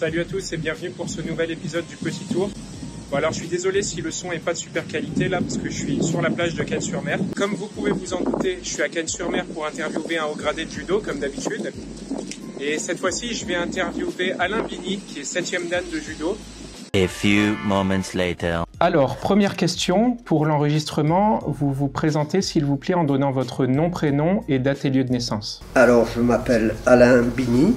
Salut à tous et bienvenue pour ce nouvel épisode du Petit Tour. Bon alors je suis désolé si le son est pas de super qualité là parce que je suis sur la plage de Cannes-sur-Mer. Comme vous pouvez vous en douter, je suis à Cannes-sur-Mer pour interviewer un haut gradé de judo comme d'habitude. Et cette fois-ci je vais interviewer Alain Bini qui est 7e dan de judo. A few moments later. Alors, première question, pour l'enregistrement, vous vous présentez s'il vous plaît en donnant votre nom, prénom et date et lieu de naissance. Alors, je m'appelle Alain Bini.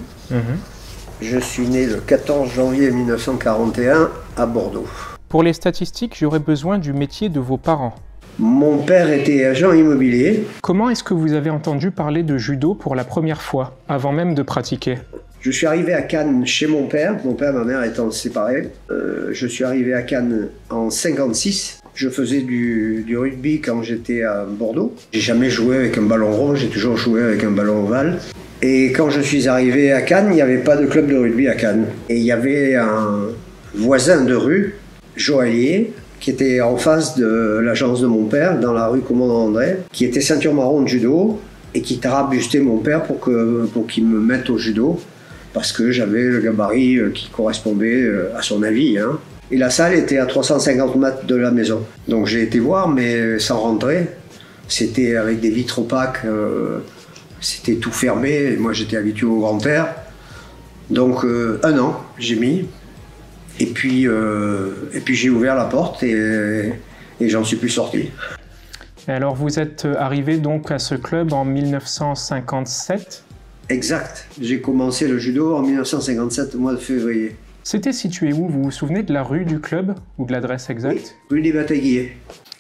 Je suis né le 14 janvier 1941 à Bordeaux. Pour les statistiques, j'aurais besoin du métier de vos parents. Mon père était agent immobilier. Comment est-ce que vous avez entendu parler de judo pour la première fois, avant même de pratiquer ? Je suis arrivé à Cannes chez mon père et ma mère étant séparés. Je suis arrivé à Cannes en 56. Je faisais du rugby quand j'étais à Bordeaux. J'ai jamais joué avec un ballon rond, j'ai toujours joué avec un ballon ovale. Et quand je suis arrivé à Cannes, il n'y avait pas de club de rugby à Cannes. Et il y avait un voisin de rue, Joaillier, qui était en face de l'agence de mon père, dans la rue Commandant André, qui était ceinture marron de judo et qui tarabustait mon père pour qu'il me mette au judo. Parce que j'avais le gabarit qui correspondait à son avis. Hein. Et la salle était à 350 mètres de la maison. Donc j'ai été voir, mais sans rentrer. C'était avec des vitres opaques, c'était tout fermé. Et moi j'étais habitué au grand air. Donc 1 an, j'ai mis. Et puis j'ai ouvert la porte et j'en suis plus sorti. Et alors vous êtes arrivé donc à ce club en 1957 ? Exact. J'ai commencé le judo en 1957, au mois de février. C'était situé où? Vous vous souvenez de la rue du club ou de l'adresse exacte? Oui, rue des Batailliers.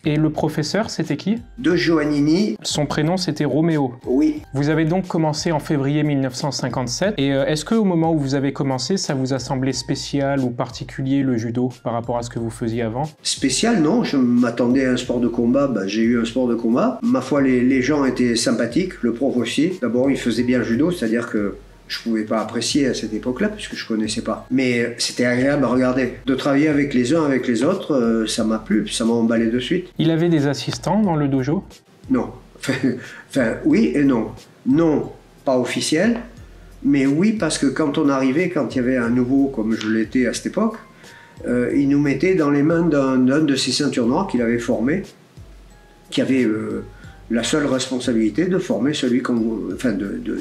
Et le professeur, c'était qui? De Giovannini. Son prénom, c'était Roméo. Oui. Vous avez donc commencé en février 1957. Et est-ce qu'au moment où vous avez commencé, ça vous a semblé spécial ou particulier le judo par rapport à ce que vous faisiez avant? Spécial, non. Je m'attendais à un sport de combat. J'ai eu un sport de combat. Ma foi, les gens étaient sympathiques, le prof aussi. D'abord, il faisait bien le judo, c'est-à-dire que je ne pouvais pas apprécier à cette époque-là, puisque je ne connaissais pas. Mais c'était agréable à regarder. De travailler avec les uns, avec les autres, ça m'a plu, ça m'a emballé de suite. Il avait des assistants dans le dojo? Non. Enfin, oui et non. Non, pas officiel, mais oui, parce que quand on arrivait, quand il y avait un nouveau, comme je l'étais à cette époque, il nous mettait dans les mains d'un de ses ceintures noires qu'il avait formé, qui avait la seule responsabilité de former celui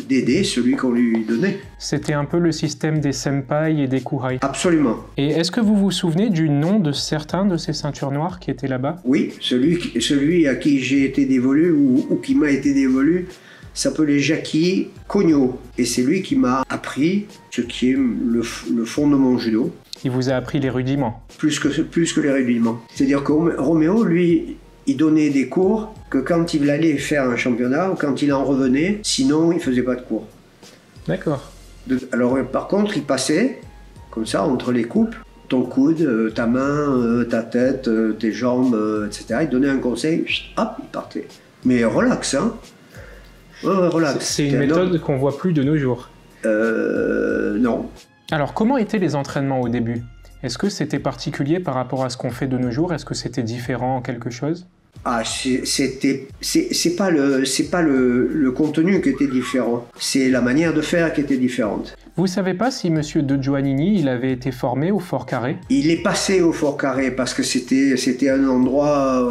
d'aider celui qu'on lui donnait. C'était un peu le système des senpai et des kurai. Absolument. Et est-ce que vous vous souvenez du nom de certains de ces ceintures noires qui étaient là-bas? Oui, celui à qui j'ai été dévolu ou qui m'a été dévolu s'appelait Jackie Cogno. Et c'est lui qui m'a appris ce qui est le fond de mon judo. Il vous a appris les rudiments? Plus que les rudiments. C'est-à-dire que Roméo, lui, il donnait des cours que quand il allait faire un championnat ou quand il en revenait, sinon il ne faisait pas de cours. D'accord. Alors par contre, il passait, comme ça, entre les coupes, ton coude, ta main, ta tête, tes jambes, etc. Il donnait un conseil, hop, il partait. Mais relax, hein. Relax. C'est une méthode qu'on voit plus de nos jours. Non. Alors comment étaient les entraînements au début? Est-ce que c'était particulier par rapport à ce qu'on fait de nos jours? Est-ce que c'était différent en quelque chose? Ah, c'est pas le contenu qui était différent, c'est la manière de faire qui était différente. Vous savez pas si Monsieur De Giovannini, il avait été formé au Fort Carré? Il est passé au Fort Carré parce que c'était un endroit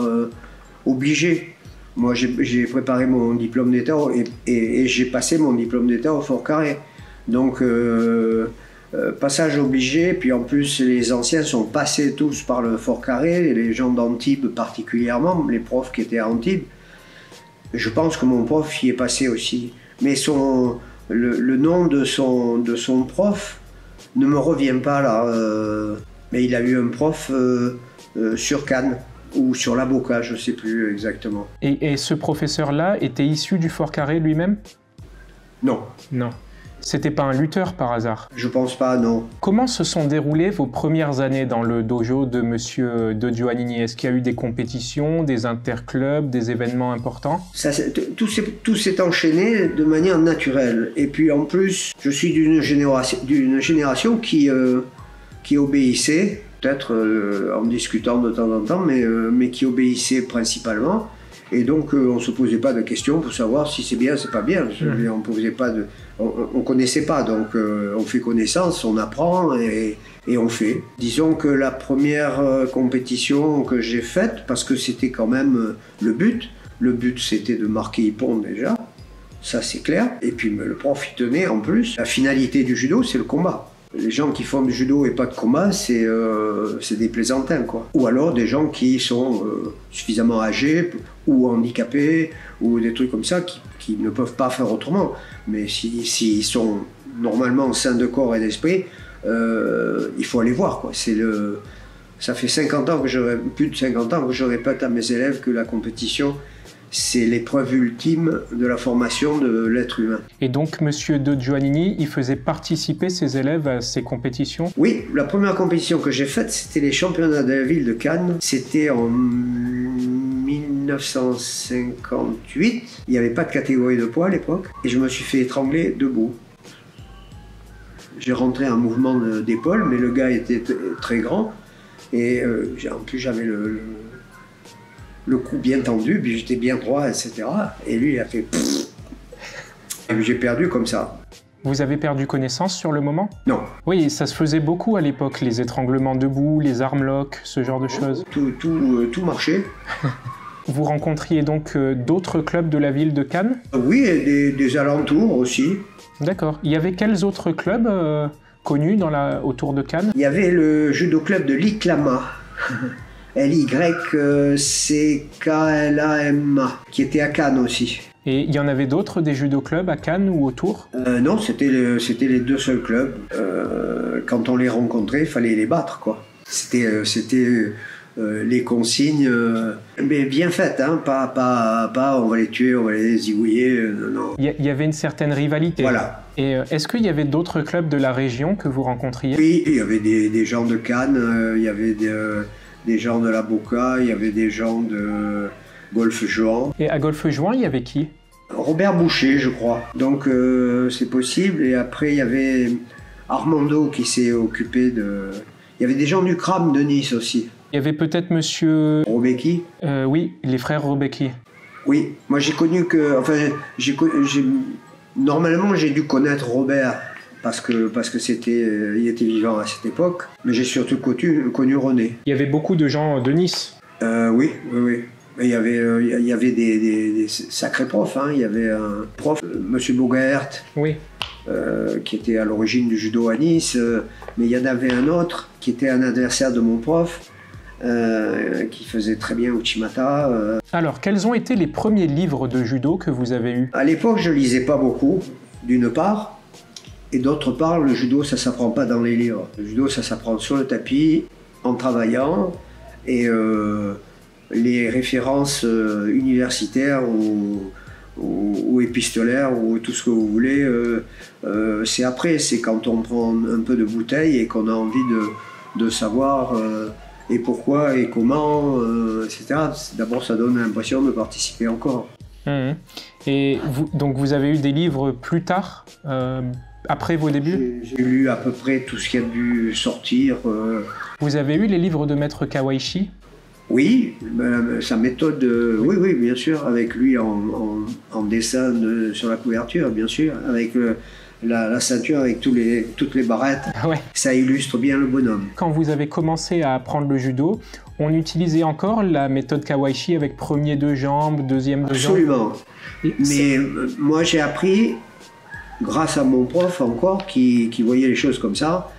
obligé. Moi, j'ai préparé mon diplôme d'État et j'ai passé mon diplôme d'État au Fort Carré. Donc, passage obligé, puis en plus les anciens sont passés tous par le Fort Carré, les gens d'Antibes particulièrement, les profs qui étaient à Antibes. Je pense que mon prof y est passé aussi. Mais le nom de son prof ne me revient pas là. Mais il a eu un prof sur Cannes ou sur la Boca, je ne sais plus exactement. Et ce professeur-là était issu du Fort Carré lui-même? Non. Non. C'était pas un lutteur par hasard? Je pense pas, non. Comment se sont déroulées vos premières années dans le dojo de Monsieur De Giovannini? Est-ce qu'il y a eu des compétitions, des interclubs, des événements importants? Tout s'est enchaîné de manière naturelle. Et puis en plus, je suis d'une génération qui obéissait, peut-être en discutant de temps en temps, mais qui obéissait principalement. Et donc on ne se posait pas de questions pour savoir si c'est bien, c'est pas bien. On ne connaissait pas, donc on fait connaissance, on apprend et on fait. Disons que la première compétition que j'ai faite, parce que c'était quand même le but c'était de marquer Ippon déjà, ça c'est clair. Et puis le prof il tenait en plus. La finalité du judo c'est le combat. Les gens qui font du judo et pas de combat, c'est des plaisantins, quoi. Ou alors des gens qui sont suffisamment âgés ou handicapés ou des trucs comme ça qui ne peuvent pas faire autrement. Mais s'ils sont normalement sains de corps et d'esprit, il faut aller voir, quoi. Ça fait 50 ans plus de 50 ans que je répète à mes élèves que la compétition, c'est l'épreuve ultime de la formation de l'être humain. Et donc, Monsieur De Giovannini, il faisait participer ses élèves à ces compétitions? Oui, la première compétition que j'ai faite, c'était les championnats de la ville de Cannes. C'était en 1958. Il n'y avait pas de catégorie de poids à l'époque. Et je me suis fait étrangler debout. J'ai rentré un mouvement d'épaule, mais le gars était très grand. Et en plus, j'avais le cou bien tendu, puis j'étais bien droit, etc. Et lui, il a fait pfff. Et puis j'ai perdu comme ça. Vous avez perdu connaissance sur le moment? Non. Oui, ça se faisait beaucoup à l'époque, les étranglements debout, les armlocks, ce genre de choses. Tout marchait. Vous rencontriez donc d'autres clubs de la ville de Cannes? Oui, et des alentours aussi. D'accord. Il y avait quels autres clubs connus autour de Cannes? Il y avait le judo club de Liklama. Lycklama, qui était à Cannes aussi. Et il y en avait d'autres, des judo clubs à Cannes ou autour? Non, c'était les deux seuls clubs. Quand on les rencontrait, il fallait les battre, quoi. C'était les consignes, mais bien faites, hein, pas on va les tuer, on va les zigouiller, non. Il y avait une certaine rivalité. Voilà. Et est-ce qu'il y avait d'autres clubs de la région que vous rencontriez? Oui, il y avait des gens de Cannes, il y avait des gens de la Boca, il y avait des gens de Golfe-Juan. Et à Golfe-Juan, il y avait qui? Robert Boucher, je crois. Donc c'est possible. Et après, il y avait Armando qui s'est occupé de... Il y avait des gens du CRAM de Nice aussi. Il y avait peut-être monsieur... Robecki. Oui, les frères Robecki. Oui, moi j'ai connu que... Enfin, normalement, j'ai dû connaître Robert parce que il était vivant à cette époque, mais j'ai surtout connu René. Il y avait beaucoup de gens de Nice. Oui. Il y avait des sacrés profs, hein. Il y avait un prof, Monsieur Bogaert, oui. Qui était à l'origine du judo à Nice, mais il y en avait un autre qui était un adversaire de mon prof, qui faisait très bien Uchimata. Alors, quels ont été les premiers livres de judo que vous avez eus? À l'époque, je lisais pas beaucoup, d'une part. Et d'autre part, le judo, ça s'apprend pas dans les livres. Le judo, ça s'apprend sur le tapis, en travaillant. Et les références universitaires ou épistolaires ou tout ce que vous voulez, c'est après. C'est quand on prend un peu de bouteille et qu'on a envie de savoir et pourquoi et comment, etc. D'abord, ça donne l'impression de participer encore. Mmh. Et donc vous avez eu des livres plus tard après vos débuts? J'ai lu à peu près tout ce qui a dû sortir. Vous avez eu les livres de Maître Kawaishi? Oui, sa méthode, oui, bien sûr, avec lui en dessin sur la couverture, bien sûr, avec la ceinture, avec toutes les barrettes. Ouais. Ça illustre bien le bonhomme. Quand vous avez commencé à apprendre le judo, on utilisait encore la méthode Kawaishi avec premier deux jambes, deuxième deux jambes? Absolument. Mais moi, j'ai appris, grâce à mon prof encore, qui voyait les choses comme ça,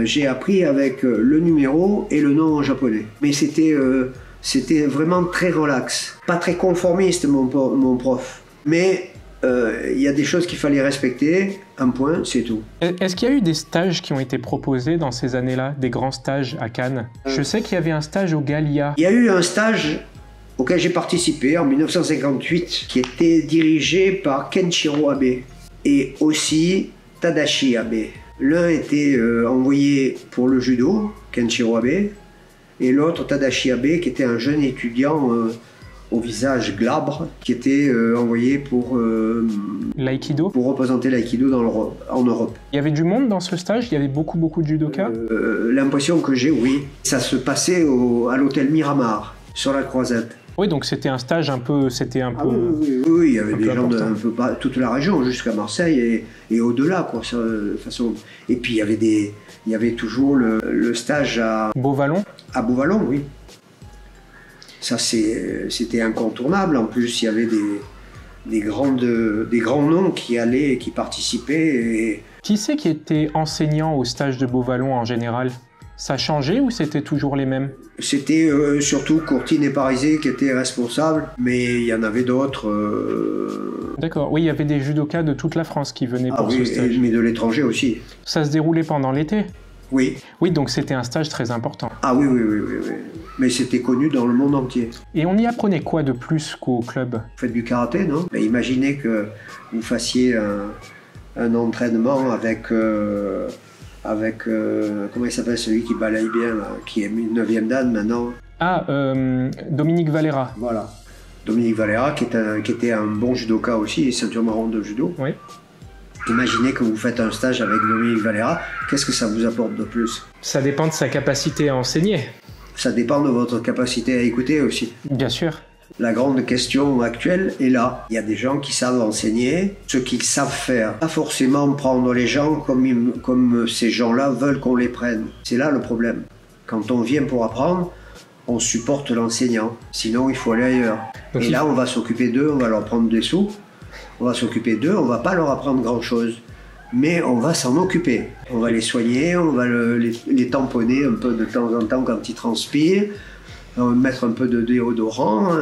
j'ai appris avec le numéro et le nom en japonais. Mais c'était vraiment très relax. Pas très conformiste, mon prof. Mais il y a des choses qu'il fallait respecter, un point, c'est tout. Est-ce qu'il y a eu des stages qui ont été proposés dans ces années-là, des grands stages à Cannes? Je sais qu'il y avait un stage au Gallia. Il y a eu un stage auquel j'ai participé en 1958, qui était dirigé par Kenshiro Abe et aussi Tadashi Abe. L'un était envoyé pour le judo, Kenshiro Abe, et l'autre, Tadashi Abe, qui était un jeune étudiant au visage glabre, qui était envoyé pour l'aïkido, pour représenter l'aïkido en Europe. Il y avait du monde dans ce stage? Il y avait beaucoup de judokas? L'impression que j'ai, oui. Ça se passait à l'hôtel Miramar, sur la Croisette. Oui, donc c'était un stage un peu... Oui, il y avait des gens important. un peu toute la région, jusqu'à Marseille et au-delà, quoi. De façon. Et puis il y avait toujours le stage à Beauvallon. Beauvallon, oui. Ça, c'était incontournable. En plus, il y avait des grands noms qui allaient et qui participaient. Et... Qui c'est qui était enseignant au stage de Beauvallon en général? Ça changeait ou c'était toujours les mêmes? C'était surtout Courtine et Parisé qui étaient responsables, mais il y en avait d'autres. D'accord, oui, il y avait des judokas de toute la France qui venaient pour ce stage. Mais de l'étranger aussi. Ça se déroulait pendant l'été? Oui. Oui, donc c'était un stage très important. Ah oui. Mais c'était connu dans le monde entier. Et on y apprenait quoi de plus qu'au club? Vous faites du karaté, non? Mais imaginez que vous fassiez un entraînement avec comment il s'appelle celui qui balaye bien, là, qui est 9e dan maintenant. Ah, Dominique Valera. Voilà. Dominique Valera, qui était un bon judoka aussi, et ceinture marron de judo. Oui. Imaginez que vous faites un stage avec Dominique Valera, qu'est-ce que ça vous apporte de plus? Ça dépend de sa capacité à enseigner. Ça dépend de votre capacité à écouter aussi. Bien sûr. La grande question actuelle est là. Il y a des gens qui savent enseigner ce qu'ils savent faire. Pas forcément prendre les gens comme ces gens-là veulent qu'on les prenne. C'est là le problème. Quand on vient pour apprendre, on supporte l'enseignant. Sinon, il faut aller ailleurs. Donc, et là, on va s'occuper d'eux, on va leur prendre des sous. On va s'occuper d'eux, on va pas leur apprendre grand-chose. Mais on va s'en occuper. On va les soigner, on va les tamponner un peu de temps en temps quand ils transpirent. Mettre un peu de déodorant,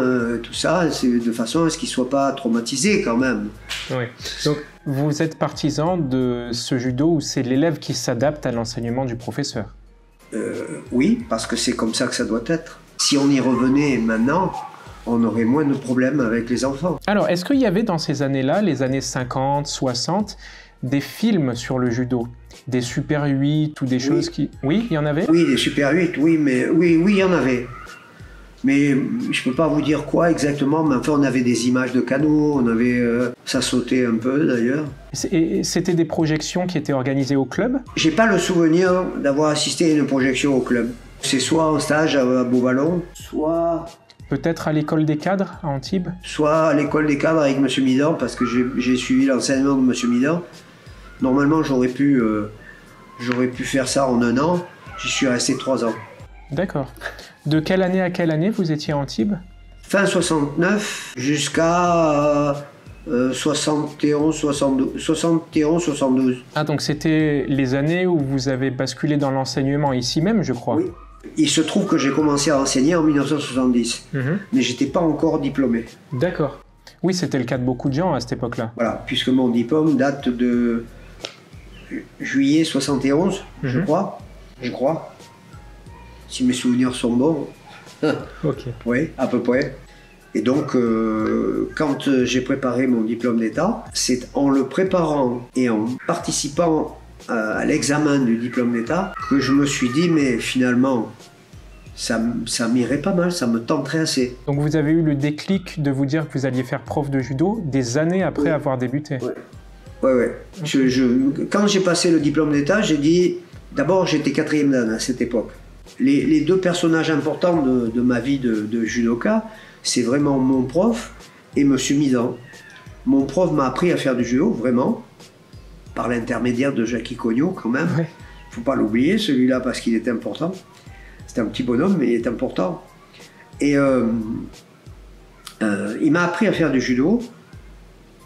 tout ça, de façon à ce qu'ils ne soient pas traumatisés quand même. Oui. Donc, vous êtes partisan de ce judo où c'est l'élève qui s'adapte à l'enseignement du professeur? Oui, parce que c'est comme ça que ça doit être. Si on y revenait maintenant, on aurait moins de problèmes avec les enfants. Alors, est-ce qu'il y avait dans ces années-là, les années 50, 60, des films sur le judo? Des Super 8 ou des choses qui... Oui, il y en avait? Oui, des Super 8, oui, il y en avait. Mais je peux pas vous dire quoi exactement, mais enfin on avait des images de canaux, on avait ça sautait un peu d'ailleurs. Et c'était des projections qui étaient organisées au club? J'ai pas le souvenir d'avoir assisté à une projection au club. C'est soit en stage à Beauvallon, soit Peut-être à l'école des cadres à Antibes? soit à l'école des cadres avec M. Midan, parce que j'ai suivi l'enseignement de M. Midan. Normalement j'aurais pu faire ça en 1 an, j'y suis resté 3 ans. D'accord. De quelle année à quelle année vous étiez à Antibes? Fin 69 jusqu'à 71, 72. Ah, donc c'était les années où vous avez basculé dans l'enseignement ici même, je crois. Oui. Il se trouve que j'ai commencé à enseigner en 1970, mais j'étais pas encore diplômé. D'accord. Oui, c'était le cas de beaucoup de gens à cette époque-là. Voilà, puisque mon diplôme date de juillet 71, je crois. Si mes souvenirs sont bons. Ok. Oui, à peu près. Et donc, quand j'ai préparé mon diplôme d'État, c'est en le préparant et en participant à l'examen du diplôme d'État que je me suis dit, mais finalement, ça m'irait pas mal, ça me tenterait assez. Donc vous avez eu le déclic de vous dire que vous alliez faire prof de judo des années après avoir débuté. Ouais. Quand j'ai passé le diplôme d'État, j'ai dit, d'abord j'étais 4e dan à cette époque. Les 2 personnages importants de ma vie de judoka, c'est vraiment mon prof et M. Midan. Mon prof m'a appris à faire du judo, vraiment, par l'intermédiaire de Jackie Cogno quand même. Il ne faut pas l'oublier, celui-là, parce qu'il est important. C'est un petit bonhomme, mais il est important. Et il m'a appris à faire du judo,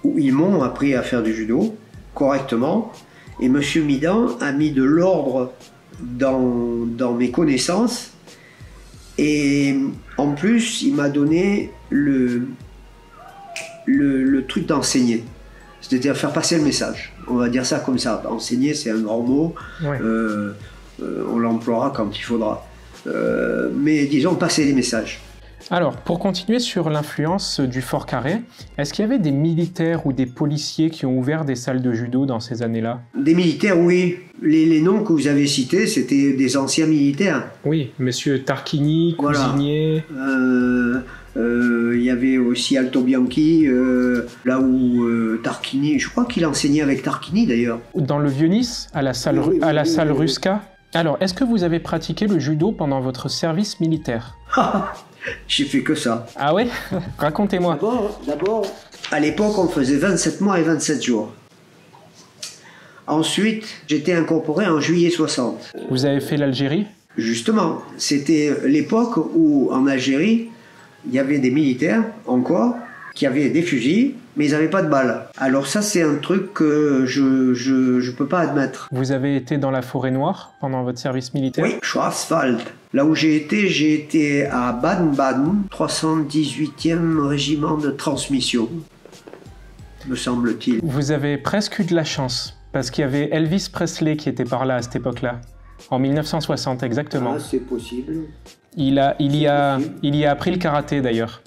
ou ils m'ont appris à faire du judo, correctement. Et M. Midan a mis de l'ordre dans mes connaissances. Et en plus, il m'a donné le truc d'enseigner. C'est-à-dire faire passer le message. On va dire ça comme ça. Enseigner, c'est un grand mot. Ouais. On l'emploiera quand il faudra. Mais disons, passer les messages. Alors, pour continuer sur l'influence du Fort Carré, est-ce qu'il y avait des militaires ou des policiers qui ont ouvert des salles de judo dans ces années-là? Des militaires, oui. Les noms que vous avez cités, c'était des anciens militaires. Oui, monsieur Tarquini, Cousinier... Il y avait aussi Alto Bianchi, là où Tarquini, je crois qu'il enseignait avec Tarquini d'ailleurs. Dans le Vieux-Nice, à la salle, salle Rusca? Alors, est-ce que vous avez pratiqué le judo pendant votre service militaire? J'ai fait que ça. Ah ouais? Racontez-moi. D'abord, à l'époque, on faisait 27 mois et 27 jours. Ensuite, j'étais incorporé en juillet 60. Vous avez fait l'Algérie? Justement, c'était l'époque où, en Algérie, il y avait des militaires, encore, qui avaient des fusils, mais ils n'avaient pas de balles. Alors ça, c'est un truc que je peux pas admettre. Vous avez été dans la forêt noire pendant votre service militaire? Oui, Schwarzwald. Là où j'ai été à Baden-Baden, 318e régiment de transmission, me semble-t-il. Vous avez presque eu de la chance, parce qu'il y avait Elvis Presley qui était par là à cette époque-là, en 1960 exactement. Ah, c'est possible. Il y a appris le karaté d'ailleurs.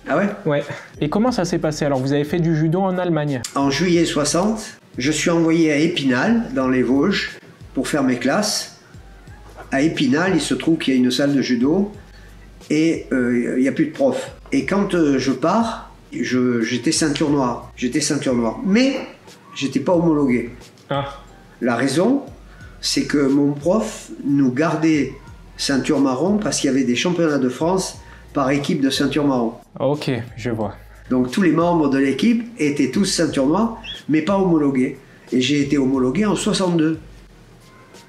Ah ouais? Ouais. Et comment ça s'est passé? Alors vous avez fait du judo en Allemagne? En juillet 60, je suis envoyé à Épinal, dans les Vosges, pour faire mes classes. À Épinal, il se trouve qu'il y a une salle de judo et il n'y a plus de prof. Et quand je pars, j'étais ceinture noire. J'étais ceinture noire. Mais j'étais pas homologué. Ah. La raison, c'est que mon prof nous gardait ceinture marron parce qu'il y avait des championnats de France par équipe de ceinture marron. Ok, je vois. Donc tous les membres de l'équipe étaient tous ceinture noire, mais pas homologués. Et j'ai été homologué en 62.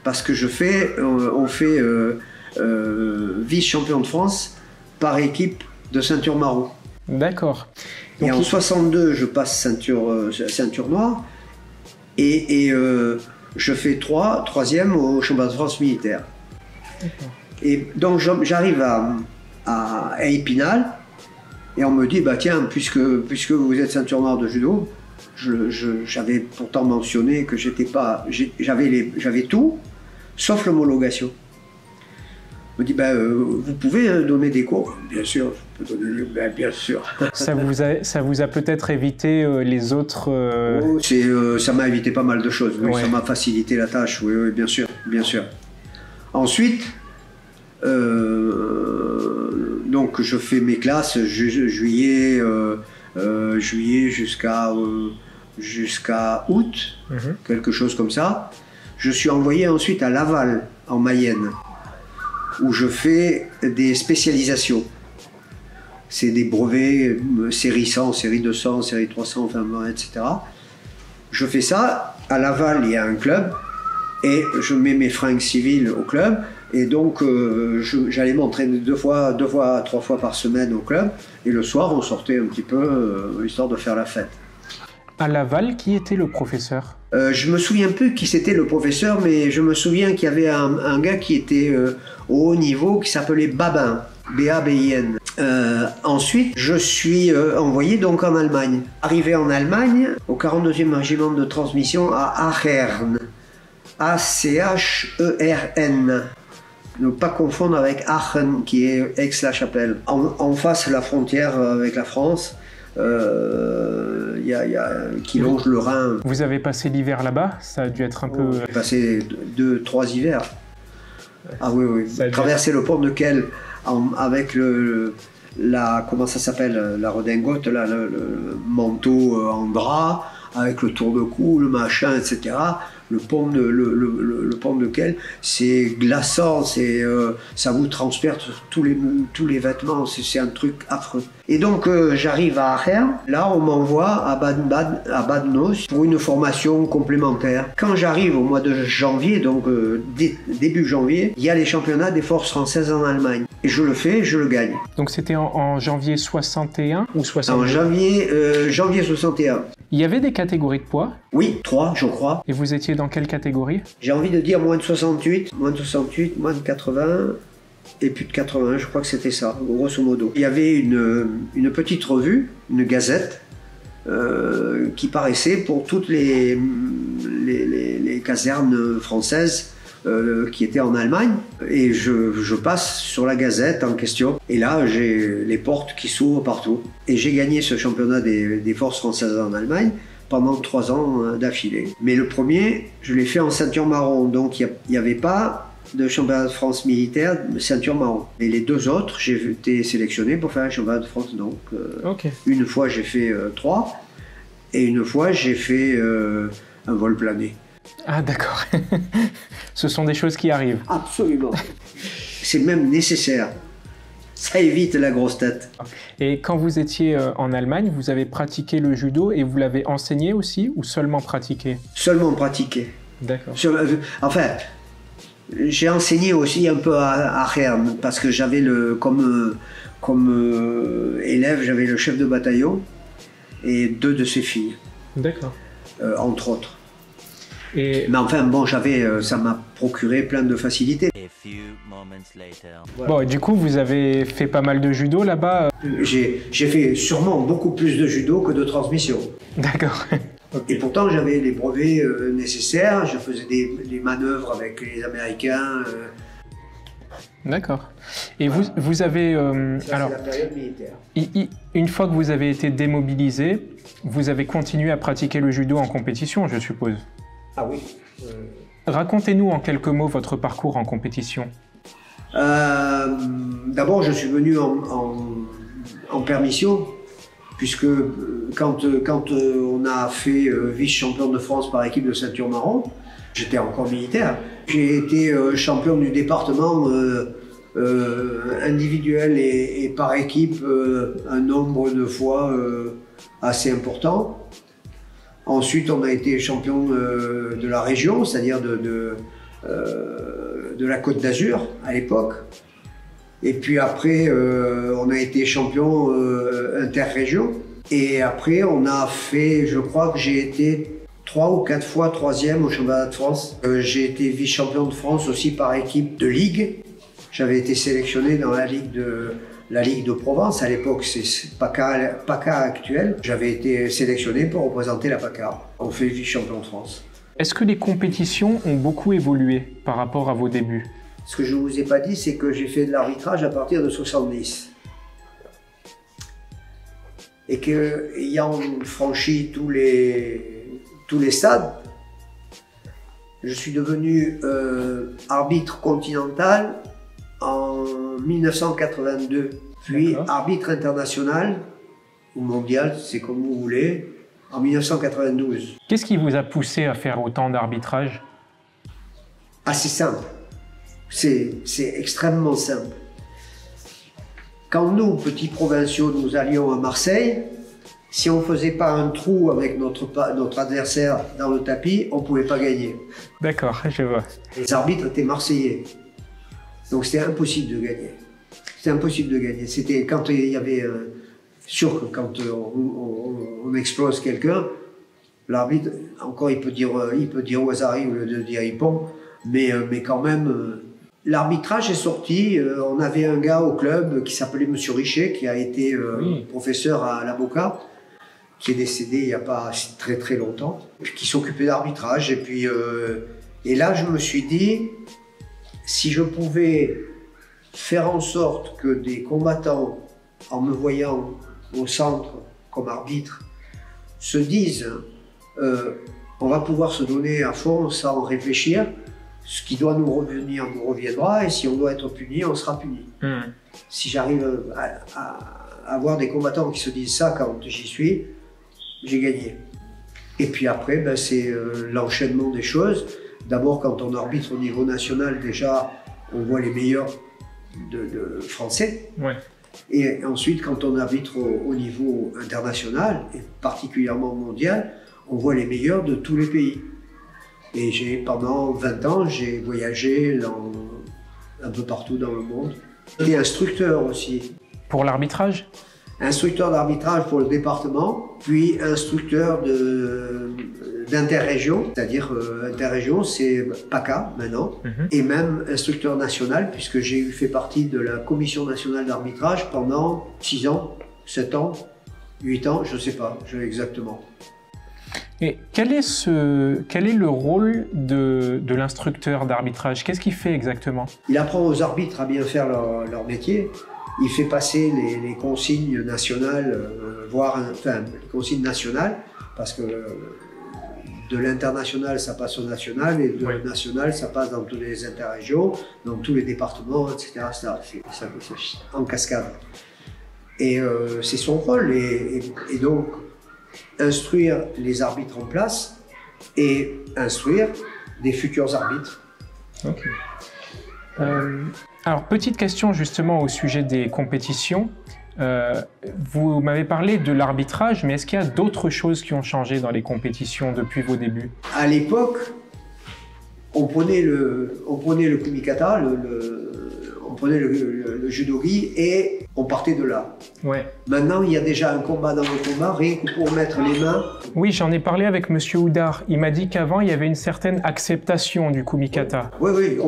Parce que on fait vice-champion de France par équipe de ceinture marron. D'accord. Et en 62, je passe ceinture noire. Et je fais troisième au championnat de France militaire. Et donc j'arrive à Épinal et on me dit bah tiens, puisque vous êtes ceinture noire de judo, j'avais pourtant mentionné que j'avais tout sauf l'homologation. On me dit vous pouvez donner des cours? Bien sûr, je peux donner bien sûr. Ça vous a peut-être évité les autres. Ça m'a évité pas mal de choses. Oui, ouais. Ça m'a facilité la tâche. Oui, bien sûr, bien sûr. Ensuite. Donc je fais mes classes juillet jusqu'à août, quelque chose comme ça. Je suis envoyé ensuite à Laval, en Mayenne, où je fais des spécialisations. C'est des brevets, série 100, série 200, série 300, enfin, etc. Je fais ça. À Laval, il y a un club, et je mets mes fringues civiles au club. Et donc, j'allais m'entraîner deux fois, 3 fois par semaine au club. Et le soir, on sortait un petit peu, histoire de faire la fête. À Laval, qui était le professeur? Je me souviens plus qui c'était le professeur, mais je me souviens qu'il y avait un gars qui était au haut niveau, qui s'appelait Babin, B-A-B-I-N. Ensuite, je suis envoyé donc en Allemagne. Arrivé en Allemagne, au 42e régiment de transmission à Achern. A-C-H-E-R-N. Ne pas confondre avec Aachen, qui est Aix-la-Chapelle. En face, la frontière avec la France, qui longe le Rhin. Vous avez passé l'hiver là-bas? Ça a dû être un peu... J'ai passé 2-3 hivers. Ah oui. Traverser le pont de Kehl avec comment ça s'appelle, la redingote, le manteau en drap, avec le tour de cou, le machin, etc. Le pont de Kehl, c'est glaçant, ça vous transperce tous les vêtements, c'est un truc affreux. Et donc j'arrive à Aachen, là on m'envoie à Badenhaus pour une formation complémentaire. Quand j'arrive au mois de janvier, donc début janvier, il y a les championnats des forces françaises en Allemagne. Et je le fais, je le gagne. Donc c'était en janvier 61 ou 62? En janvier 61. Il y avait des catégories de poids? Oui, 3 je crois. Et vous étiez dans quelle catégorie? J'ai envie de dire moins de 68, moins de 80 et plus de 80, je crois que c'était ça, grosso modo. Il y avait une petite revue, une gazette, qui paraissait pour toutes les casernes françaises qui étaient en Allemagne. Et je passe sur la gazette en question. Et là, j'ai les portes qui s'ouvrent partout. Et j'ai gagné ce championnat des forces françaises en Allemagne pendant 3 ans d'affilée. Mais le premier, je l'ai fait en ceinture marron. Donc il n'y avait pas de championnat de France militaire ceinture marron. Et les 2 autres, j'ai été sélectionné pour faire un championnat de France. Donc une fois, j'ai fait 3. Et une fois, j'ai fait un vol plané. Ah d'accord. Ce sont des choses qui arrivent. Absolument. C'est même nécessaire. Ça évite la grosse tête. Et quand vous étiez en Allemagne, vous avez pratiqué le judo et vous l'avez enseigné aussi ou seulement pratiqué? Seulement pratiquer. D'accord. Enfin, j'ai enseigné aussi un peu à Herne parce que j'avais comme élève, j'avais le chef de bataillon et 2 de ses filles. D'accord. Entre autres. Et Mais enfin, bon, ça m'a procuré plein de facilités. A few moments later. bon, du coup, vous avez fait pas mal de judo là-bas. J'ai fait sûrement beaucoup plus de judo que de transmission. D'accord. Et pourtant, j'avais les brevets nécessaires, je faisais des manœuvres avec les Américains. D'accord. Et vous avez... Ça, alors, c'est la période militaire. une fois que vous avez été démobilisé, vous avez continué à pratiquer le judo en compétition, je suppose. Ah oui. Racontez-nous en quelques mots votre parcours en compétition. D'abord, je suis venu en permission, puisque quand on a fait vice-champion de France par équipe de ceinture marron, j'étais encore militaire. J'ai été champion du département individuel et par équipe un nombre de fois assez important. Ensuite, on a été champion de la région, c'est-à-dire de la Côte d'Azur à l'époque. Et puis après, on a été champion interrégion. Et après, on a fait, je crois que j'ai été 3 ou 4 fois 3e au championnat de France. J'ai été vice-champion de France aussi par équipe de ligue. J'avais été sélectionné dans la Ligue de Provence. À l'époque, c'est PACA actuel. J'avais été sélectionné pour représenter la PACA. On fait vice-champion de France. Est-ce que les compétitions ont beaucoup évolué par rapport à vos débuts? Ce que je ne vous ai pas dit, c'est que j'ai fait de l'arbitrage à partir de 70. Et qu'ayant franchi tous les stades, je suis devenu arbitre continental en 1982, puis arbitre international ou mondial, c'est comme vous voulez, en 1992. Qu'est-ce qui vous a poussé à faire autant d'arbitrage? Assez simple. C'est extrêmement simple. Quand nous, petits provinciaux, nous allions à Marseille, si on ne faisait pas un trou avec notre adversaire dans le tapis, on ne pouvait pas gagner. D'accord, je vois. Les arbitres étaient marseillais. Donc c'était impossible de gagner. C'était impossible de gagner. C'était quand il y avait... sûr que quand on explose quelqu'un, l'arbitre, encore il peut dire au hasard au lieu de dire Ippon, mais quand même... L'arbitrage est sorti, on avait un gars au club qui s'appelait Monsieur Richet, qui a été professeur à l'Avocat, qui est décédé il n'y a pas très très longtemps, qui s'occupait d'arbitrage. Et là, je me suis dit, si je pouvais faire en sorte que des combattants, en me voyant au centre comme arbitre, se disent on va pouvoir se donner à fond sans réfléchir, ce qui doit nous revenir nous reviendra, et si on doit être puni, on sera puni. Si j'arrive à avoir des combattants qui se disent ça quand j'y suis, j'ai gagné. Et puis après, c'est l'enchaînement des choses. D'abord, quand on arbitre au niveau national, déjà, on voit les meilleurs de français. Ouais. Et ensuite, quand on arbitre au niveau international, et particulièrement mondial, on voit les meilleurs de tous les pays. Et pendant 20 ans, j'ai voyagé un peu partout dans le monde. J'étais instructeur aussi. Pour l'arbitrage? Instructeur d'arbitrage pour le département, puis instructeur d'interrégion, c'est-à-dire interrégion, c'est PACA maintenant, et même instructeur national, puisque j'ai fait partie de la commission nationale d'arbitrage pendant 6 ans, 7 ans, 8 ans, je ne sais pas exactement. Et quel est le rôle de l'instructeur d'arbitrage? Qu'est-ce qu'il fait exactement? Il apprend aux arbitres à bien faire leur métier. Il fait passer les consignes nationales, les consignes nationales, parce que de l'international, ça passe au national, et de national, ça passe dans toutes les interrégions, dans tous les départements, etc. Ça, en cascade. Et c'est son rôle. Et donc, instruire les arbitres en place et instruire des futurs arbitres. Ok. Alors, petite question justement au sujet des compétitions. Vous m'avez parlé de l'arbitrage, mais est-ce qu'il y a d'autres choses qui ont changé dans les compétitions depuis vos débuts? À l'époque, on prenait le kumikata, on prenait le judogi et on partait de là. Ouais. Maintenant, il y a déjà un combat dans le combat, rien que pour mettre les mains. Oui, j'en ai parlé avec Monsieur Houdard. Il m'a dit qu'avant, il y avait une certaine acceptation du kumikata. Oui,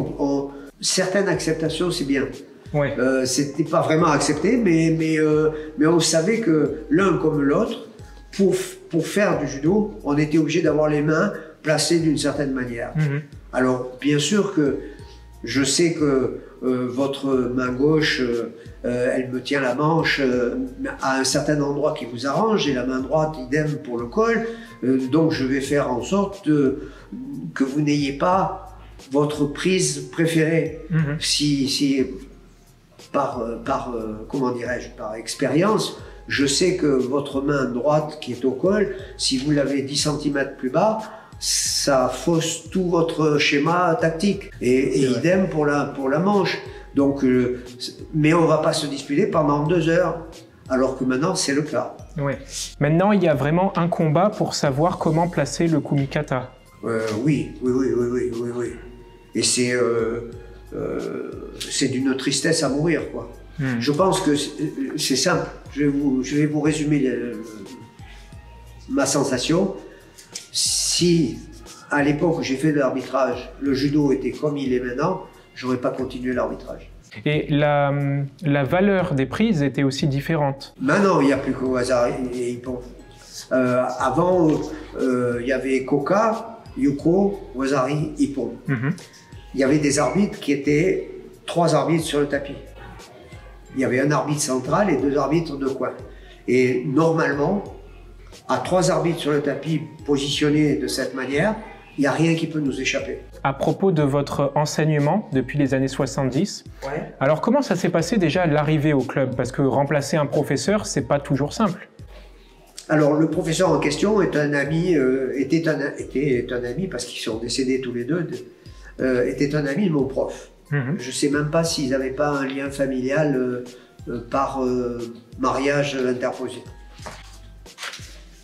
certaines acceptations, c'est bien. Ouais. C'était pas vraiment accepté, mais on savait que l'un comme l'autre, pour faire du judo, on était obligé d'avoir les mains placées d'une certaine manière. Alors, bien sûr que je sais que votre main gauche, elle me tient la manche à un certain endroit qui vous arrange, et la main droite, idem pour le col. Donc, je vais faire en sorte que vous n'ayez pas votre prise préférée. Si comment dirais-je, par expérience, je sais que votre main droite qui est au col, si vous l'avez 10 cm plus bas, ça fausse tout votre schéma tactique. Et idem pour la manche. Donc, mais on ne va pas se disputer pendant 2 heures, alors que maintenant c'est le cas. Ouais. Maintenant, il y a vraiment un combat pour savoir comment placer le kumikata. Oui. Et c'est d'une tristesse à mourir, quoi. Je pense que c'est simple. Je vais vous résumer ma sensation. Si, à l'époque où j'ai fait de l'arbitrage, le judo était comme il est maintenant, j'aurais pas continué l'arbitrage. Et la valeur des prises était aussi différente. Maintenant, il n'y a plus que Wazari et Ippon. Avant, il y avait Koka, Yuko, Wazari, Ippon. Il y avait des arbitres qui étaient 3 arbitres sur le tapis. Il y avait un arbitre central et 2 arbitres de coin. Et normalement, à 3 arbitres sur le tapis positionnés de cette manière, il n'y a rien qui peut nous échapper. À propos de votre enseignement depuis les années 70, alors comment ça s'est passé déjà l'arrivée au club? Parce que remplacer un professeur, c'est pas toujours simple. Alors le professeur en question est un ami, était un ami parce qu'ils sont décédés tous les deux, était un ami de mon prof. Je ne sais même pas s'ils n'avaient pas un lien familial par mariage interposé.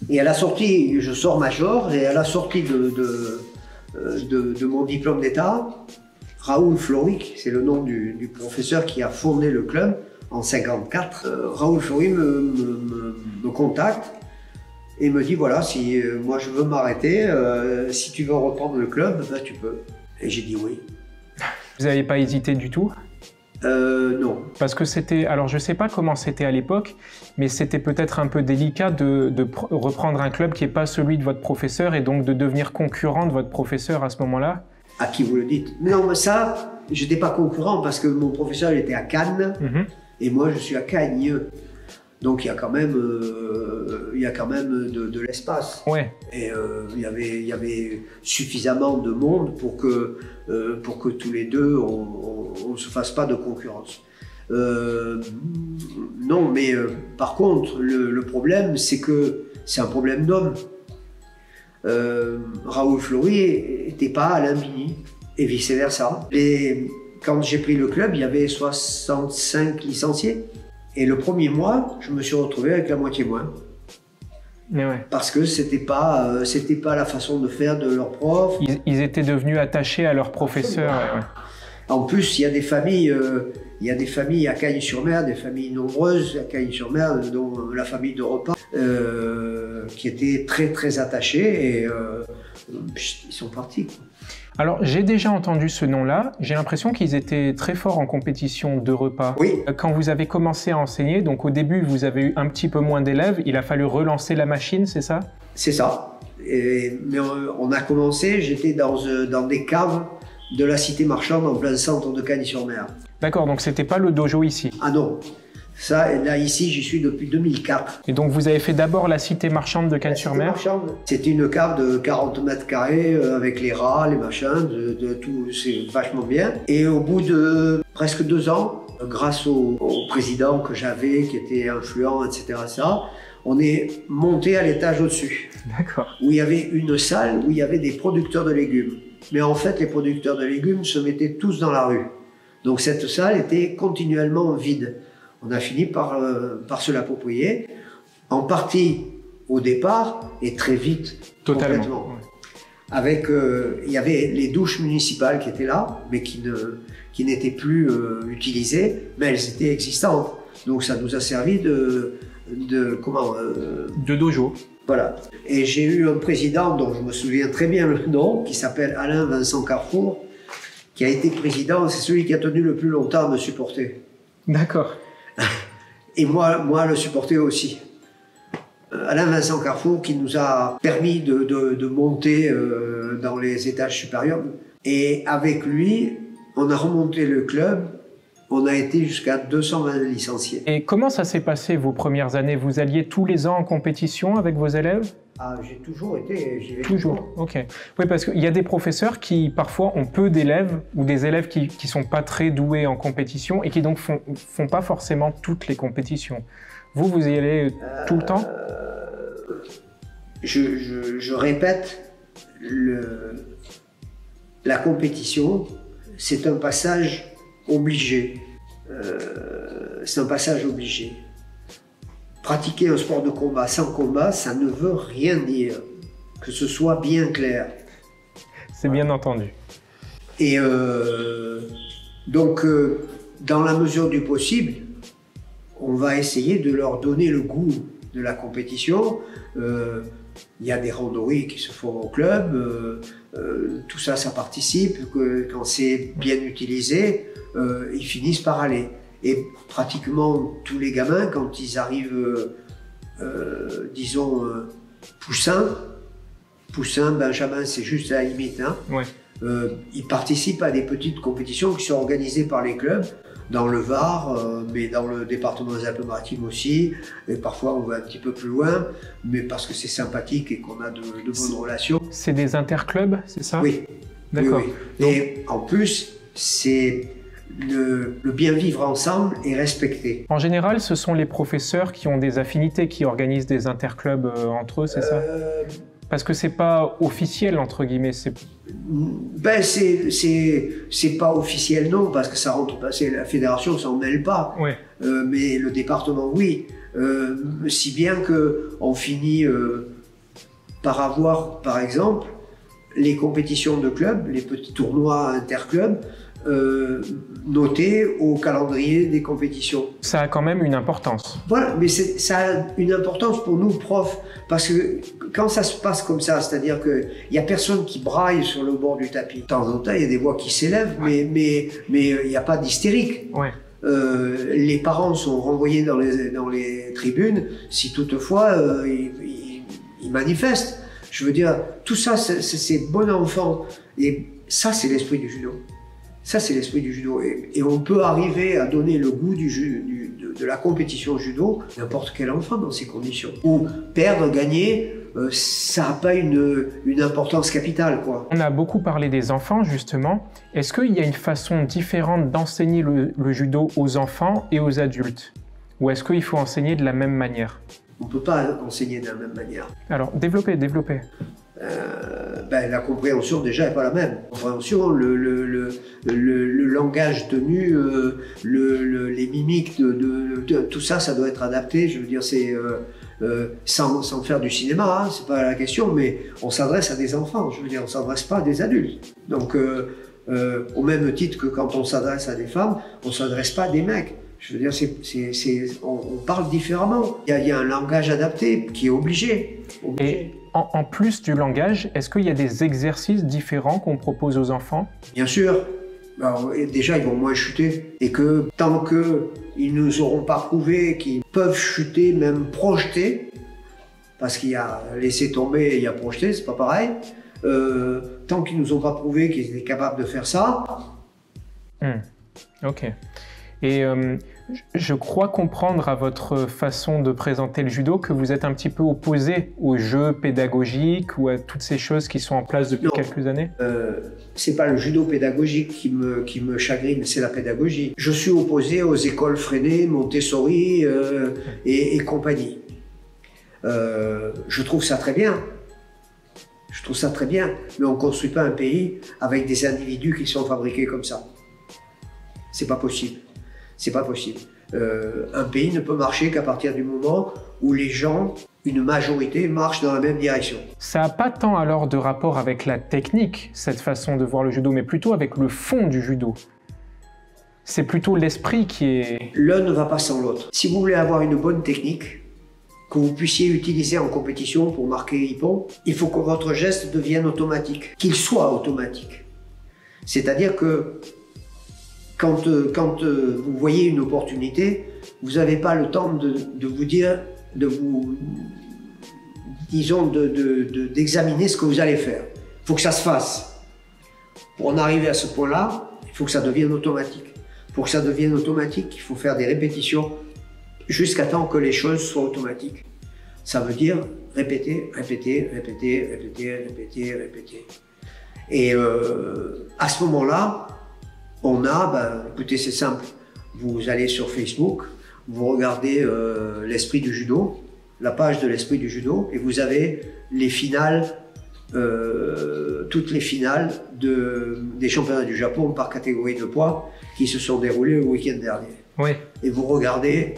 Et à la sortie, je sors major, et à la sortie de mon diplôme d'état, Raoul Flory, c'est le nom du professeur qui a fondé le club en 1954, Raoul Flory me contacte et me dit voilà, si moi je veux m'arrêter, si tu veux reprendre le club, ben, tu peux. Et j'ai dit oui. Vous n'avez pas hésité du tout? Non. Parce que c'était, alors je sais pas comment c'était à l'époque, mais c'était peut-être un peu délicat de reprendre un club qui n'est pas celui de votre professeur et donc de devenir concurrent de votre professeur à ce moment-là. À qui vous le dites? Non, mais ça, je n'étais pas concurrent parce que mon professeur il était à Cannes et moi je suis à Cagnes. Donc il y a quand même, de l'espace. Ouais. Et il y avait suffisamment de monde pour que tous les deux on ne se fasse pas de concurrence. Non, mais par contre le problème c'est que c'est un problème d'homme. Raoul Flory n'était pas Alain Bini et vice versa. Et quand j'ai pris le club, il y avait 65 licenciés. Et le premier mois, je me suis retrouvé avec la moitié moins. Parce que c'était pas la façon de faire de leurs profs. Ils étaient devenus attachés à leurs professeurs. En plus, il y a des familles à Cagnes-sur-Mer, des familles nombreuses à Cagnes-sur-Mer, dont la famille de Repas, qui étaient très très attachés et ils sont partis, quoi. Alors, j'ai déjà entendu ce nom-là. J'ai l'impression qu'ils étaient très forts en compétition de repas. Oui. Quand vous avez commencé à enseigner, donc au début, vous avez eu un petit peu moins d'élèves. Il a fallu relancer la machine, c'est ça? C'est ça. Mais on a commencé, j'étais dans des caves de la cité marchande en plein centre de Cagnes-sur-Mer. D'accord, donc c'était pas le dojo ici? Ah non. Ça, là, ici, j'y suis depuis 2004. Et donc, vous avez fait d'abord la cité marchande de Cagnes-sur-Mer? C'était une cave de 40 mètres carrés avec les rats, les machins, tout, c'est vachement bien. Et au bout de presque 2 ans, Grâce au président que j'avais, qui était influent, etc., on est monté à l'étage au-dessus. D'accord. Où il y avait une salle où il y avait des producteurs de légumes. Mais en fait, les producteurs de légumes se mettaient tous dans la rue. Donc cette salle était continuellement vide. On a fini par se l'approprier, en partie au départ et très vite. Totalement. Complètement. Avec, il y avait les douches municipales qui étaient là, mais qui n'étaient plus utilisées, mais elles étaient existantes. Donc ça nous a servi de dojo. Voilà. Et j'ai eu un président dont je me souviens très bien le nom, qui s'appelle Alain Vincent Carrefour, qui a été président, c'est celui qui a tenu le plus longtemps à me supporter. D'accord. Et moi le supporter aussi. Alain Vincent Carrefour qui nous a permis de monter dans les étages supérieurs. Et avec lui, on a remonté le club. On a été jusqu'à 220 licenciés. Et comment ça s'est passé vos premières années? Vous alliez tous les ans en compétition avec vos élèves? Ah, j'ai toujours été, j'y vais toujours. Ok. Oui, parce qu'il y a des professeurs qui parfois ont peu d'élèves ou des élèves qui sont pas très doués en compétition et qui donc font pas forcément toutes les compétitions. Vous y allez tout le temps? Je répète, la compétition, c'est un passage obligé. C'est un passage obligé. Pratiquer un sport de combat sans combat, ça ne veut rien dire. Que ce soit bien clair. C'est bien entendu. Et donc, dans la mesure du possible, on va essayer de leur donner le goût de la compétition. Il y a des randonnées qui se font au club. Tout ça, ça participe. Quand c'est bien utilisé, ils finissent par aller. Et pratiquement tous les gamins, quand ils arrivent, disons, Poussin, Benjamin, c'est juste à la limite, hein. Ouais. Ils participent à des petites compétitions qui sont organisées par les clubs, dans le Var, mais dans le département des Alpes-Maritimes aussi. Et parfois, on va un petit peu plus loin, mais parce que c'est sympathique et qu'on a de bonnes relations. C'est des interclubs, c'est ça? Oui. D'accord. Oui, oui. Et en plus, c'est le bien vivre ensemble est respecté. En général, ce sont les professeurs qui ont des affinités qui organisent des interclubs entre eux, c'est ça? Parce que c'est pas officiel, entre guillemets. Ben, c'est pas officiel, non, parce que ça rentre pas, la fédération s'en mêle pas. Ouais. Mais le département, oui. Si bien qu'on finit par avoir, par exemple, les compétitions de clubs, les petits tournois interclubs, notés au calendrier des compétitions. Ça a quand même une importance. Voilà, mais ça a une importance pour nous, profs, parce que quand ça se passe comme ça, c'est-à-dire qu'il n'y a personne qui braille sur le bord du tapis. De temps en temps, il y a des voix qui s'élèvent, ouais. mais il n'y a pas d'hystérique. Ouais. Les parents sont renvoyés dans les tribunes si toutefois ils manifestent. Je veux dire, tout ça, c'est bon enfant. Et ça, c'est l'esprit du judo. Ça, c'est l'esprit du judo. Et on peut arriver à donner le goût de la compétition judo à n'importe quel enfant dans ces conditions. Ou perdre, gagner, ça n'a pas une importance capitale, quoi. On a beaucoup parlé des enfants, justement. Est-ce qu'il y a une façon différente d'enseigner le judo aux enfants et aux adultes? Ou est-ce qu'il faut enseigner de la même manière? On ne peut pas enseigner de la même manière. Alors, développez. La compréhension déjà n'est pas la même. La compréhension, le langage tenu, les mimiques, tout ça, ça doit être adapté. Je veux dire, c'est sans faire du cinéma, hein, c'est pas la question, mais on s'adresse à des enfants. Je veux dire, on s'adresse pas à des adultes. Donc, au même titre que quand on s'adresse à des femmes, on s'adresse pas à des mecs. Je veux dire, on parle différemment. Il y a un langage adapté qui est obligé. Et en plus du langage, est-ce qu'il y a des exercices différents qu'on propose aux enfants? Bien sûr. Alors, déjà, ils vont moins chuter. Et que tant qu'ils ne nous auront pas prouvé qu'ils peuvent chuter, même projeter, parce qu'il y a laissé tomber et il y a projeté, c'est pas pareil. Tant qu'ils ne nous ont pas prouvé qu'ils étaient capables de faire ça. Ok. Et Je crois comprendre à votre façon de présenter le judo que vous êtes un petit peu opposé aux jeux pédagogiques ou à toutes ces choses qui sont en place depuis quelques années. C'est pas le judo pédagogique qui me chagrine, c'est la pédagogie. Je suis opposé aux écoles Freinet, Montessori et compagnie. Je trouve ça très bien. Je trouve ça très bien, mais on ne construit pas un pays avec des individus qui sont fabriqués comme ça. C'est pas possible. C'est pas possible. Un pays ne peut marcher qu'à partir du moment où les gens, une majorité, marchent dans la même direction. Ça n'a pas tant alors de rapport avec la technique, cette façon de voir le judo, mais plutôt avec le fond du judo. C'est plutôt l'esprit qui est... L'un ne va pas sans l'autre. Si vous voulez avoir une bonne technique, que vous puissiez utiliser en compétition pour marquer Ippon, il faut que votre geste devienne automatique, qu'il soit automatique. C'est-à-dire que quand vous voyez une opportunité, vous n'avez pas le temps de vous dire, disons, d'examiner ce que vous allez faire. Il faut que ça se fasse. Pour en arriver à ce point-là, il faut que ça devienne automatique. Pour que ça devienne automatique, il faut faire des répétitions jusqu'à temps que les choses soient automatiques. Ça veut dire répéter, répéter, répéter, répéter, répéter, répéter. Et à ce moment-là, on a, écoutez, c'est simple, vous allez sur Facebook, vous regardez l'esprit du judo, la page de l'esprit du judo, et vous avez les finales, toutes les finales des championnats du Japon par catégorie de poids qui se sont déroulées le week-end dernier. Oui. Et vous regardez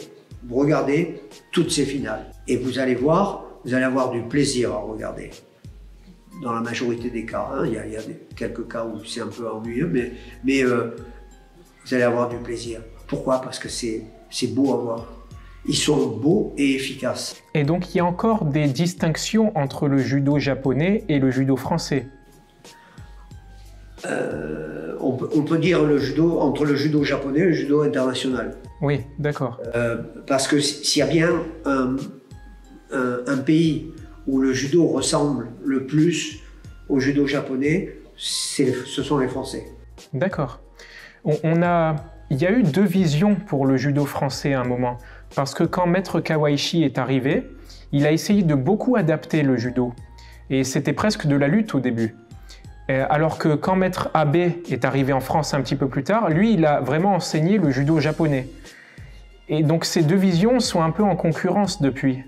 toutes ces finales. Et vous allez avoir du plaisir à regarder. Dans la majorité des cas, hein. Il y a quelques cas où c'est un peu ennuyeux, mais vous allez avoir du plaisir. Pourquoi? Parce que c'est beau à voir. Ils sont beaux et efficaces. Et donc il y a encore des distinctions entre le judo japonais et le judo français? On peut dire entre le judo japonais et le judo international. Oui, d'accord. Parce que s'il y a bien un pays où le judo ressemble le plus au judo japonais, ce sont les Français. D'accord. Il y a eu deux visions pour le judo français à un moment. Parce que quand Maître Kawaishi est arrivé, il a essayé de beaucoup adapter le judo. Et c'était presque de la lutte au début. Alors que quand Maître Abe est arrivé en France un petit peu plus tard, lui, il a vraiment enseigné le judo japonais. Et donc ces deux visions sont un peu en concurrence depuis.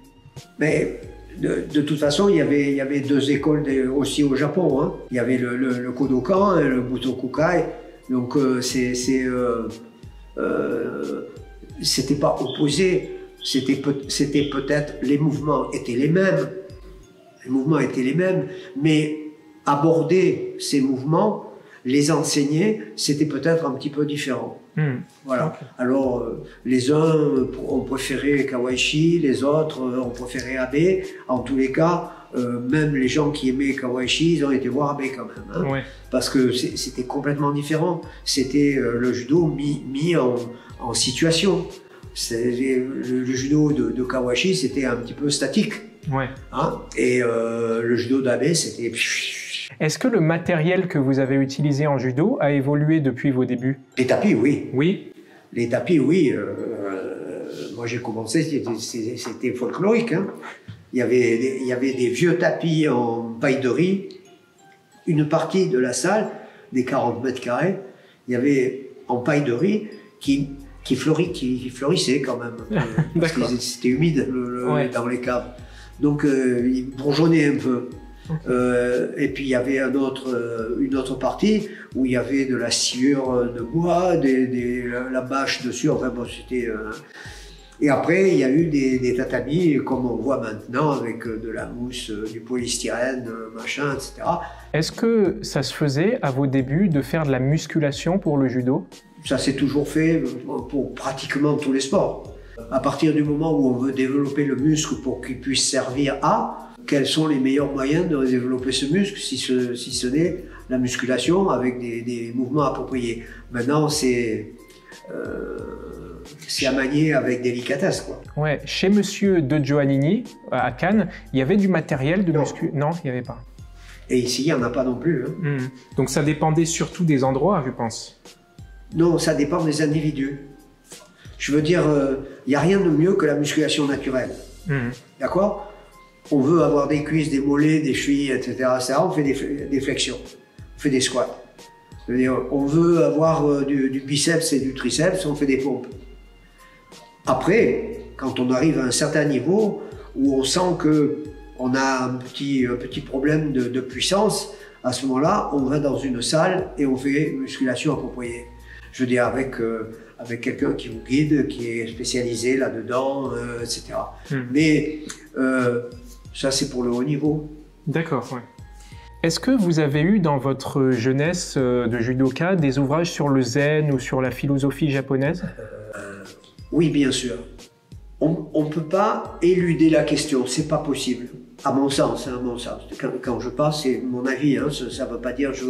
Mais de toute façon, il y avait deux écoles aussi au Japon. Hein. Il y avait le Kodokan et le Butokukai. Donc c'était pas opposé. C'était peut-être, les mouvements étaient les mêmes. Les mouvements étaient les mêmes, mais aborder ces mouvements, les enseigner, c'était peut-être un petit peu différent. Voilà. Okay. Alors, les uns ont préféré Kawaishi, les autres ont préféré Abe. En tous les cas, même les gens qui aimaient Kawaishi, ils ont été voir Abe quand même. Hein, ouais. Parce que c'était complètement différent. C'était le judo mis en situation. Le judo de Kawaishi, c'était un petit peu statique. Ouais. Hein, et le judo d'Abe, c'était... Est-ce que le matériel que vous avez utilisé en judo a évolué depuis vos débuts? Les tapis, oui. Oui. Les tapis, oui. Moi, j'ai commencé, c'était folklorique. Hein. Il y avait des vieux tapis en paille de riz. Une partie de la salle, des 40 mètres carrés, il y avait en paille de riz qui fleurissait quand même. Parce que c'était humide ouais. Dans les caves. Donc, il bourgeonnait un peu. Et puis il y avait une autre partie où il y avait de la sciure de bois, la bâche dessus, enfin bon, c'était... Et après il y a eu des tatamis comme on voit maintenant avec de la mousse, du polystyrène, machin, etc. Est-ce que ça se faisait à vos débuts de faire de la musculation pour le judo? Ça s'est toujours fait pour pratiquement tous les sports. À partir du moment où on veut développer le muscle pour qu'il puisse servir à... Quels sont les meilleurs moyens de développer ce muscle si ce n'est la musculation avec des mouvements appropriés. Maintenant, c'est à manier avec délicatesse, quoi. Ouais, chez Monsieur De Giovannini, à Cannes, il y avait du matériel de muscu... Non, il n'y avait pas. Et ici, il n'y en a pas non plus. Hein. Donc ça dépendait surtout des endroits, je pense. Non, ça dépend des individus. Je veux dire, il n'y a rien de mieux que la musculation naturelle. D'accord? On veut avoir des cuisses, des mollets, des chevilles, etc. On fait des flexions, on fait des squats. C'est-à-dire, on veut avoir du biceps et du triceps, on fait des pompes. Après, quand on arrive à un certain niveau où on sent qu'on a un petit problème de puissance, à ce moment-là, on va dans une salle et on fait une musculation appropriée. Je veux dire, avec quelqu'un qui vous guide, qui est spécialisé là-dedans, etc. Mais ça, c'est pour le haut niveau. D'accord, ouais. Est-ce que vous avez eu dans votre jeunesse de judoka des ouvrages sur le zen ou sur la philosophie japonaise? Oui, bien sûr. On ne peut pas éluder la question, c'est pas possible. À mon sens, hein, à mon sens. Quand je parle, c'est mon avis. Hein, ça ne veut pas dire je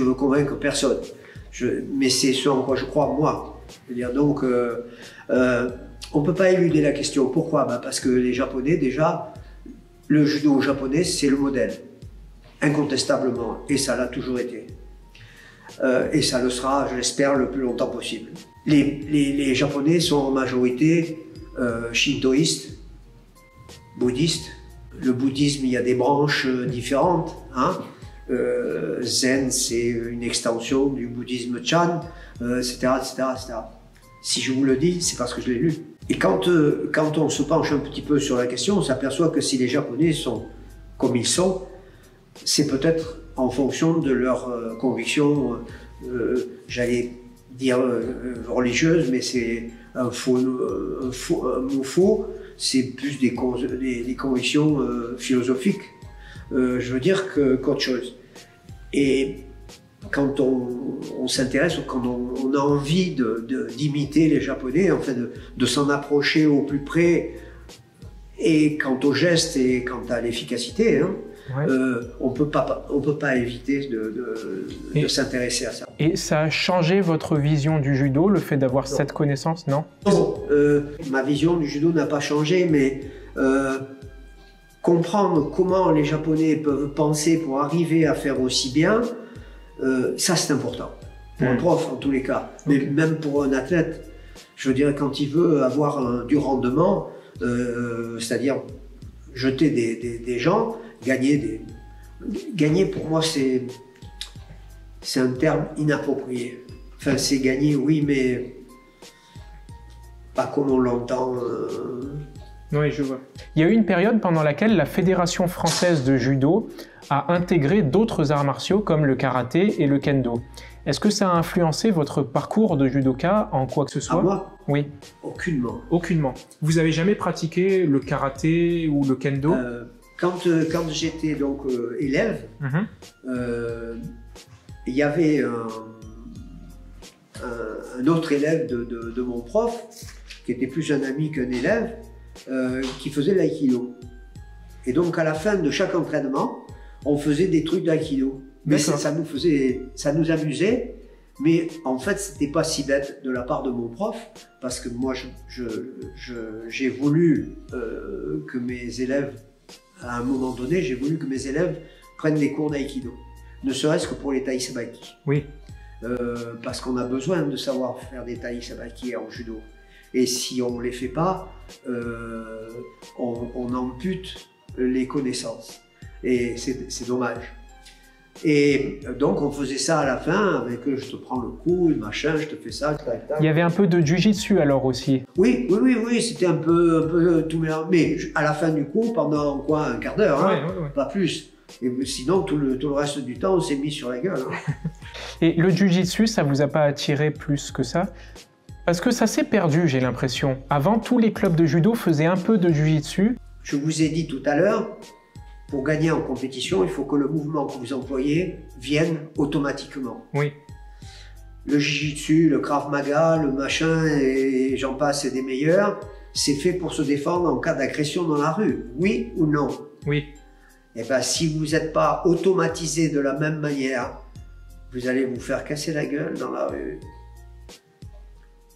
veux convaincre personne. Mais c'est ce en quoi je crois moi. C'est-à-dire donc, on ne peut pas éluder la question. Pourquoi? Parce que les Japonais déjà, le judo japonais, c'est le modèle, incontestablement, et ça l'a toujours été. Et ça le sera, je l'espère, le plus longtemps possible. Les Japonais sont en majorité shintoïstes, bouddhistes. Le bouddhisme, il y a des branches différentes. Hein. Zen, c'est une extension du bouddhisme Chan, etc., etc., etc. Si je vous le dis, c'est parce que je l'ai lu. Et quand on se penche un petit peu sur la question, on s'aperçoit que si les Japonais sont comme ils sont, c'est peut-être en fonction de leurs convictions, j'allais dire religieuses, mais c'est un mot faux, c'est plus des convictions philosophiques, je veux dire, qu'autre chose. Et quand on s'intéresse, ou quand on a envie d'imiter les Japonais, en fait, de s'en approcher au plus près, et quant au geste et quant à l'efficacité, hein, ouais. On peut pas éviter de s'intéresser à ça. Et ça a changé votre vision du judo, le fait d'avoir cette connaissance, non? Non, ma vision du judo n'a pas changé, mais comprendre comment les Japonais peuvent penser pour arriver à faire aussi bien, ça c'est important. Pour un prof en tous les cas, mais même pour un athlète. Je veux dire, quand il veut avoir du rendement, c'est-à-dire jeter des gens, gagner pour moi c'est un terme inapproprié. Enfin c'est gagner, oui, mais pas comme on l'entend. Oui, je vois. Il y a eu une période pendant laquelle la Fédération française de judo a intégré d'autres arts martiaux comme le karaté et le kendo. Est-ce que ça a influencé votre parcours de judoka en quoi que ce soit? À moi? Oui. Aucunement. Aucunement. Vous avez jamais pratiqué le karaté ou le kendo? Quand j'étais donc élève, il y avait un autre élève de mon prof, qui était plus un ami qu'un élève, qui faisait l'aïkido. Et donc à la fin de chaque entraînement, on faisait des trucs d'aïkido. Mais ça nous amusait, mais en fait c'était pas si bête de la part de mon prof, parce que moi j'ai voulu que mes élèves, à un moment donné, j'ai voulu que mes élèves prennent des cours d'aïkido, ne serait-ce que pour les taï sabaki. Oui. Parce qu'on a besoin de savoir faire des taï sabaki en judo. Et si on ne les fait pas, on ampute les connaissances. Et c'est dommage. Et donc on faisait ça à la fin, avec je te prends le coup, machin, je te fais ça, tac, tac. Il y avait un peu de jiu-jitsu alors aussi? Oui, c'était un peu tout mélangé. Mais à la fin du coup, pendant quoi, un quart d'heure, hein, ouais. Pas plus. Et sinon, tout le reste du temps, on s'est mis sur la gueule. Hein. Et le jiu-jitsu, ça vous a pas attiré plus que ça? Parce que ça s'est perdu, j'ai l'impression. Avant, tous les clubs de judo faisaient un peu de jiu-jitsu. Je vous ai dit tout à l'heure, pour gagner en compétition, il faut que le mouvement que vous employez vienne automatiquement. Oui. Le jiu-jitsu, le krav maga, le machin, et j'en passe, c'est des meilleurs, c'est fait pour se défendre en cas d'agression dans la rue. Oui ou non? Oui. Eh bien, si vous n'êtes pas automatisé de la même manière, vous allez vous faire casser la gueule dans la rue.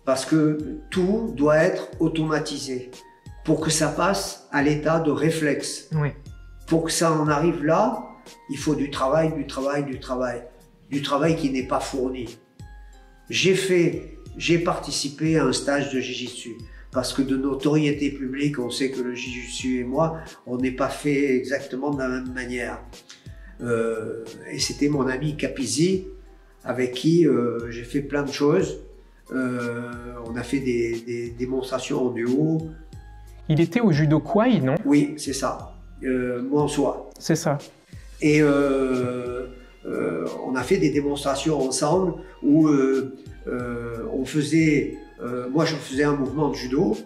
Parce que tout doit être automatisé pour que ça passe à l'état de réflexe. Oui. Pour que ça en arrive là, il faut du travail qui n'est pas fourni. J'ai fait j'ai participé à un stage de Jiu-Jitsu. Parce que de notoriété publique, on sait que le Jiu-Jitsu et moi, on n'est pas fait exactement de la même manière. Et c'était mon ami Capizzi, avec qui j'ai fait plein de choses. On a fait des démonstrations en duo. Il était au judo Kwai, non? Oui, c'est ça. Moi en soi. C'est ça. Et on a fait des démonstrations ensemble où on faisait, moi je faisais un mouvement de judo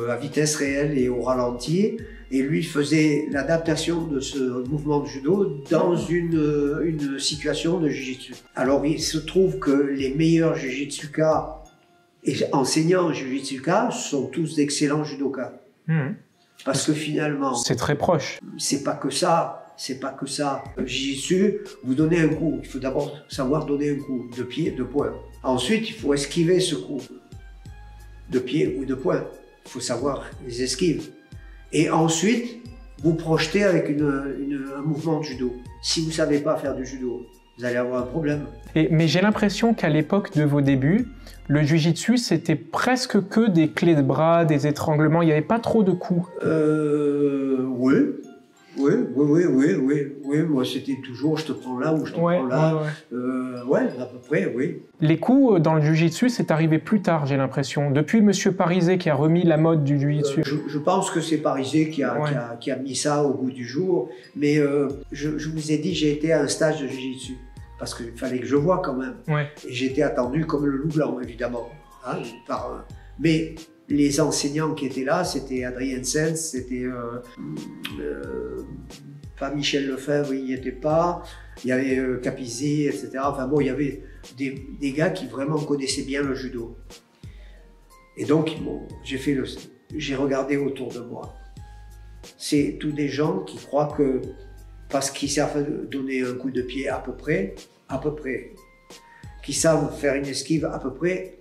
à vitesse réelle et au ralenti, et lui faisait l'adaptation de ce mouvement de judo dans une situation de jiu-jitsu. Alors il se trouve que les meilleurs jiu-jitsuka et enseignants jiu-jitsuka sont tous d'excellents judokas. Parce que finalement, c'est très proche. C'est pas que ça. C'est pas que ça. Jiu-jitsu, vous donnez un coup. Il faut d'abord savoir donner un coup de pied, de poing. Ensuite, il faut esquiver ce coup de pied ou de poing. Il faut savoir les esquives. Et ensuite, vous projetez avec un mouvement de judo. Si vous savez pas faire du judo, vous allez avoir un problème. Mais j'ai l'impression qu'à l'époque de vos débuts, le jiu-jitsu, c'était presque que des clés de bras, des étranglements. Il n'y avait pas trop de coups. Oui. Moi, c'était toujours, je te prends là ou je te prends là. Ouais, à peu près, oui. Les coups dans le jiu-jitsu, c'est arrivé plus tard, j'ai l'impression. Depuis Monsieur Parisé qui a remis la mode du jiu-jitsu. Je pense que c'est Parisé qui a mis ça au goût du jour. Mais je vous ai dit, j'ai été à un stage de jiu-jitsu. Parce qu'il fallait que je voie quand même. Et j'étais attendu comme le loup blanc, évidemment. Hein, mais les enseignants qui étaient là, c'était Adrien Sens, c'était pas Michel Lefebvre, il n'y était pas. Il y avait Capizzi, etc. Enfin bon, il y avait des gars qui vraiment connaissaient bien le judo. Et donc, j'ai regardé autour de moi. C'est tous des gens qui croient que parce qu'ils savent donner un coup de pied à peu près, qui savent faire une esquive à peu près,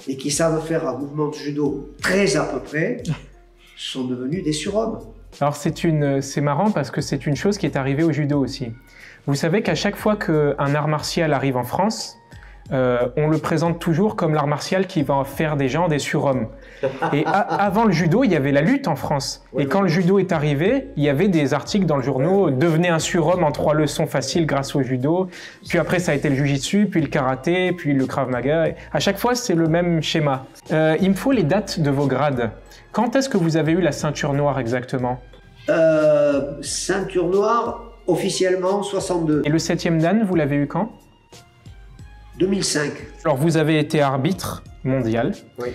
et qui savent faire un mouvement de judo très à peu près, sont devenus des surhommes. Alors c'est marrant parce que c'est une chose qui est arrivée au judo aussi. Vous savez qu'à chaque fois qu'un art martial arrive en France, on le présente toujours comme l'art martial qui va faire des gens des surhommes. Et avant le judo, il y avait la lutte en France. Et quand le judo est arrivé, il y avait des articles dans le journal « Devenez un surhomme en 3 leçons faciles grâce au judo ». Puis après, ça a été le jujitsu, puis le karaté, puis le krav maga. À chaque fois, c'est le même schéma. Il me faut les dates de vos grades. Quand est-ce que vous avez eu la ceinture noire exactement? Ceinture noire, officiellement, 62. Et le 7e dan, vous l'avez eu quand? 2005. Alors, vous avez été arbitre mondial. Oui.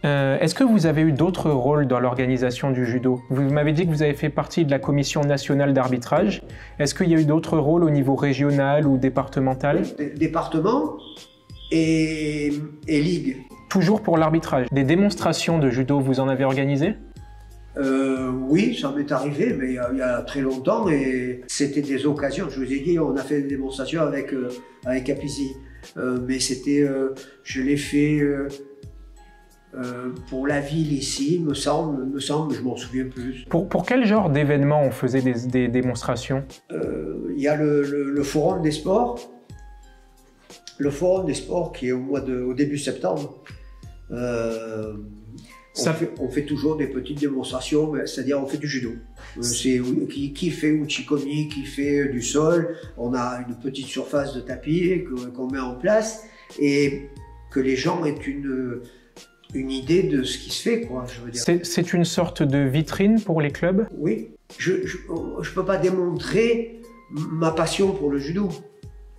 Est-ce que vous avez eu d'autres rôles dans l'organisation du judo? Vous m'avez dit que vous avez fait partie de la commission nationale d'arbitrage. Est-ce qu'il y a eu d'autres rôles au niveau régional ou départemental? Département et ligue. Toujours pour l'arbitrage. Des démonstrations de judo, vous en avez organisé? Oui, ça m'est arrivé, mais il y a très longtemps, et c'était des occasions. Je vous ai dit, on a fait des démonstrations avec Capizzi. Mais c'était, je l'ai fait pour la ville ici, me semble, je m'en souviens plus. Pour quel genre d'événement on faisait des démonstrations? Il y a le Forum des sports. Le Forum des sports qui est au début septembre. On fait toujours des petites démonstrations, c'est-à-dire on fait du judo. Qui fait uchikomi, qui fait du sol. On a une petite surface de tapis qu'on met en place et que les gens aient une idée de ce qui se fait, quoi, je veux dire. C'est une sorte de vitrine pour les clubs? Oui. Je ne peux pas démontrer ma passion pour le judo.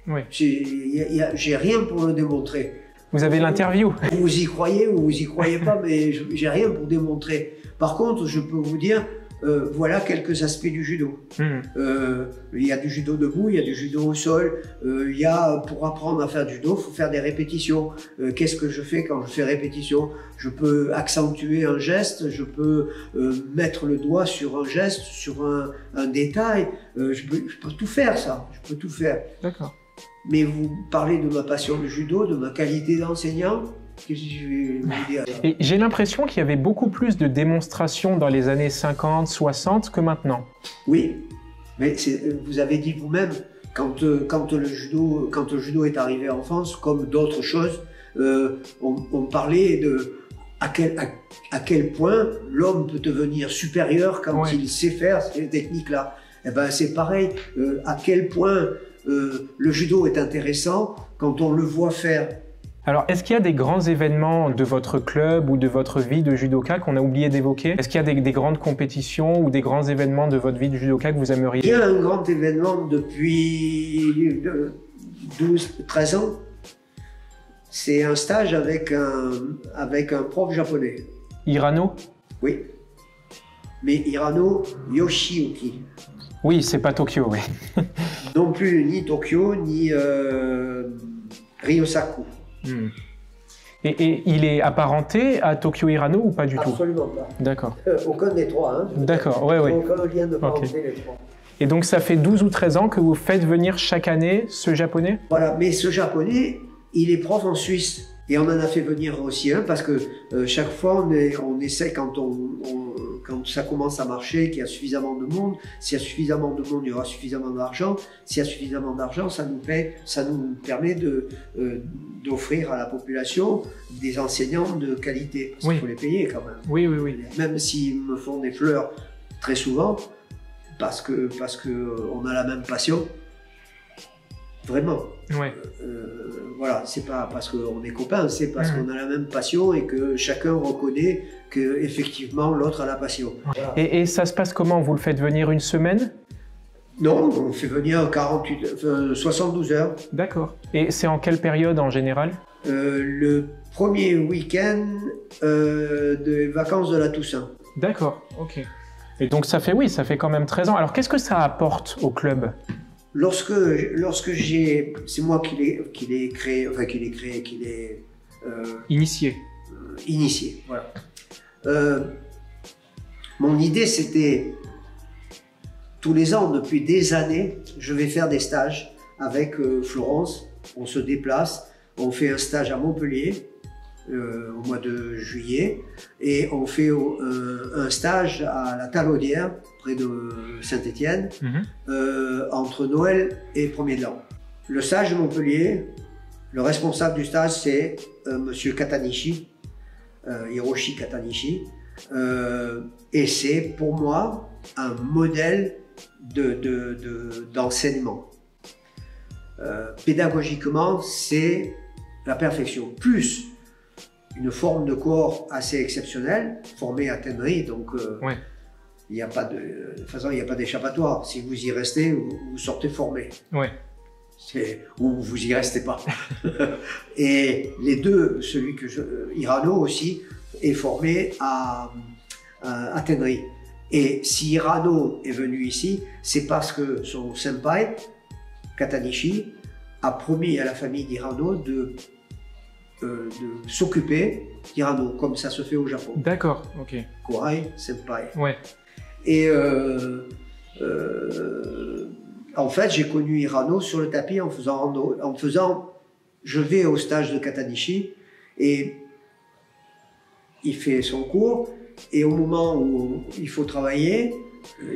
Oui. J'ai rien pour le démontrer. Vous avez l'interview. Vous y croyez ou vous y croyez pas, mais j'ai rien pour démontrer. Par contre, je peux vous dire, voilà quelques aspects du judo. Il y a du judo debout, il y a du judo au sol. Pour apprendre à faire du judo, il faut faire des répétitions. Qu'est-ce que je fais quand je fais répétition? Je peux accentuer un geste, je peux mettre le doigt sur un geste, sur un détail. Je peux tout faire, ça. Je peux tout faire. D'accord. Mais vous parlez de ma passion du judo, de ma qualité d'enseignant, qu'est-ce que je vais vous dire? Et j'ai l'impression qu'il y avait beaucoup plus de démonstrations dans les années 50, 60 que maintenant. Oui, mais vous avez dit vous-même, quand le judo est arrivé en France, comme d'autres choses, on parlait de à quel point l'homme peut devenir supérieur quand il sait faire ces techniques-là. Eh ben, c'est pareil, à quel point le judo est intéressant quand on le voit faire. Alors, est-ce qu'il y a des grands événements de votre club ou de votre vie de judoka qu'on a oublié d'évoquer? Est-ce qu'il y a des grandes compétitions ou des grands événements de votre vie de judoka que vous aimeriez? Il y a un grand événement depuis 12-13 ans. C'est un stage avec un prof japonais. Hirano? Oui. Mais Hirano Yoshiyuki. Oui, c'est pas Tokyo, oui. Non plus ni Tokyo, ni Ryosaku. Et il est apparenté à Tokyo Hirano ou pas du tout? Absolument pas. D'accord. Aucun des trois. Hein. D'accord, ouais, ouais. Aucun lien de parenté, les trois. Et donc ça fait 12 ou 13 ans que vous faites venir chaque année ce japonais? Voilà, mais ce japonais, il est prof en Suisse. Et on en a fait venir aussi un parce que chaque fois, on essaie quand ça commence à marcher, qu'il y a suffisamment de monde. S'il y a suffisamment de monde, il y aura suffisamment d'argent. S'il y a suffisamment d'argent, ça nous permet d'offrir à la population des enseignants de qualité. Parce qu'il faut les payer quand même. Oui, oui, oui. Même s'ils me font des fleurs très souvent, parce que on a la même passion. Vraiment. Ouais. Voilà, c'est pas parce qu'on est copains, c'est parce qu'on a la même passion et que chacun reconnaît que effectivement l'autre a la passion. Voilà. Et ça se passe comment? Vous le faites venir une semaine? Non, on fait venir 72 heures. D'accord. Et c'est en quelle période en général? Le premier week-end des vacances de la Toussaint. D'accord, ok. Et donc ça fait quand même 13 ans. Alors qu'est-ce que ça apporte au club? Lorsque c'est moi qui l'ai créé, Initié. Initié, voilà. Mon idée, c'était tous les ans, depuis des années, je vais faire des stages avec Florence. On se déplace, on fait un stage à Montpellier au mois de juillet et on fait un stage à la Talaudière, près de Saint-Étienne, entre Noël et 1er de l'an. Le stage de Montpellier, le responsable du stage, c'est Monsieur Katanishi, Hiroshi Katanishi, et c'est pour moi un modèle d'enseignement. Pédagogiquement, c'est la perfection, plus une forme de corps assez exceptionnelle, formée à Tenri, donc il n'y a pas de toute façon, il n'y a pas d'échappatoire. Si vous y restez, vous sortez formé. Ouais. Ou vous y restez pas. Et les deux, Hirano aussi, est formé à Tenri. Et si Hirano est venu ici, c'est parce que son senpai, Katanishi, a promis à la famille d'Hirano de s'occuper d'Hirano, comme ça se fait au Japon. D'accord, ok. Kohai, senpai. Ouais. Et en fait, j'ai connu Hirano sur le tapis en faisant, je vais au stage de Katanishi et il fait son cours et au moment où il faut travailler,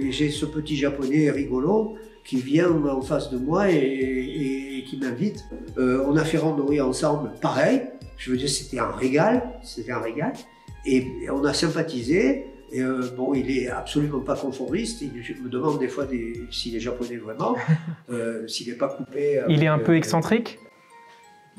j'ai ce petit japonais rigolo qui vient en face de moi et qui m'invite. On a fait randonnée ensemble, pareil. Je veux dire, c'était un régal, et on a sympathisé. Et bon, il est absolument pas conformiste. Je me demande des fois s'il est japonais vraiment, s'il n'est pas coupé. Il est un peu excentrique?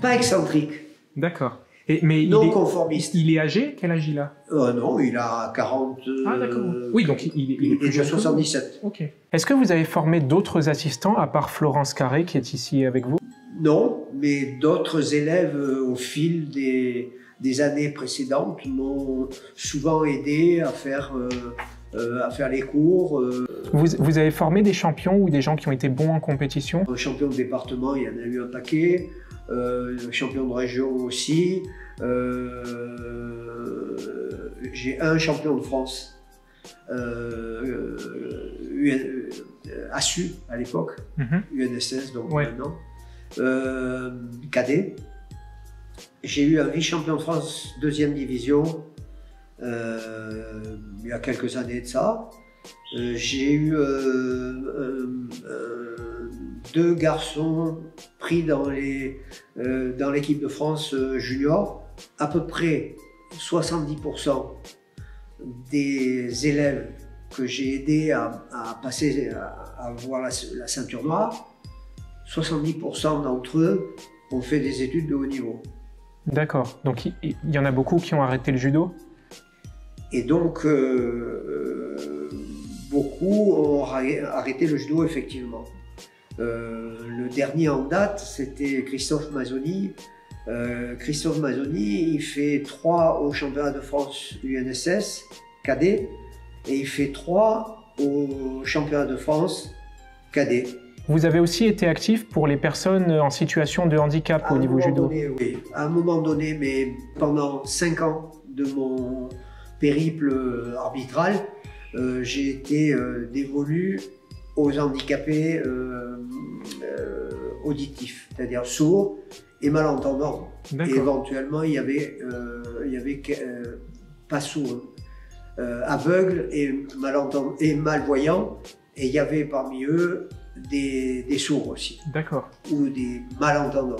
Pas excentrique. D'accord. Mais non conformiste. Il est âgé? Quel âge il a? Non, il a 40. Ah d'accord. Oui, donc il est plus jeune. 77. Ok. Est-ce que vous avez formé d'autres assistants à part Florence Carré qui est ici avec vous? Non, mais d'autres élèves au fil des années précédentes m'ont souvent aidé à faire les cours. Vous avez formé des champions ou des gens qui ont été bons en compétition? Champion de département, il y en a eu un paquet. Champion de région aussi. J'ai un champion de France. ASU à l'époque, UNSS donc maintenant. Cadet. J'ai eu un vice-champion de France 2e division il y a quelques années de ça. J'ai eu 2 garçons pris dans l'équipe de France junior. À peu près 70% des élèves que j'ai aidés à passer, à avoir la ceinture noire, 70% d'entre eux ont fait des études de haut niveau. D'accord. Donc il y en a beaucoup qui ont arrêté le judo? Et donc, beaucoup ont arrêté le judo, effectivement. Le dernier en date, c'était Christophe Mazzoni. Christophe Mazzoni, il fait 3 au championnat de France UNSS cadet et il fait 3 au championnat de France cadet. Vous avez aussi été actif pour les personnes en situation de handicap au niveau judo? Oui, à un moment donné, mais pendant 5 ans de mon périple arbitral, j'ai été dévolu aux handicapés auditifs, c'est-à-dire sourds et malentendants. Et éventuellement, il y avait pas sourds, aveugles et malvoyants, et il y avait parmi eux des sourds aussi. D'accord. Ou des malentendants.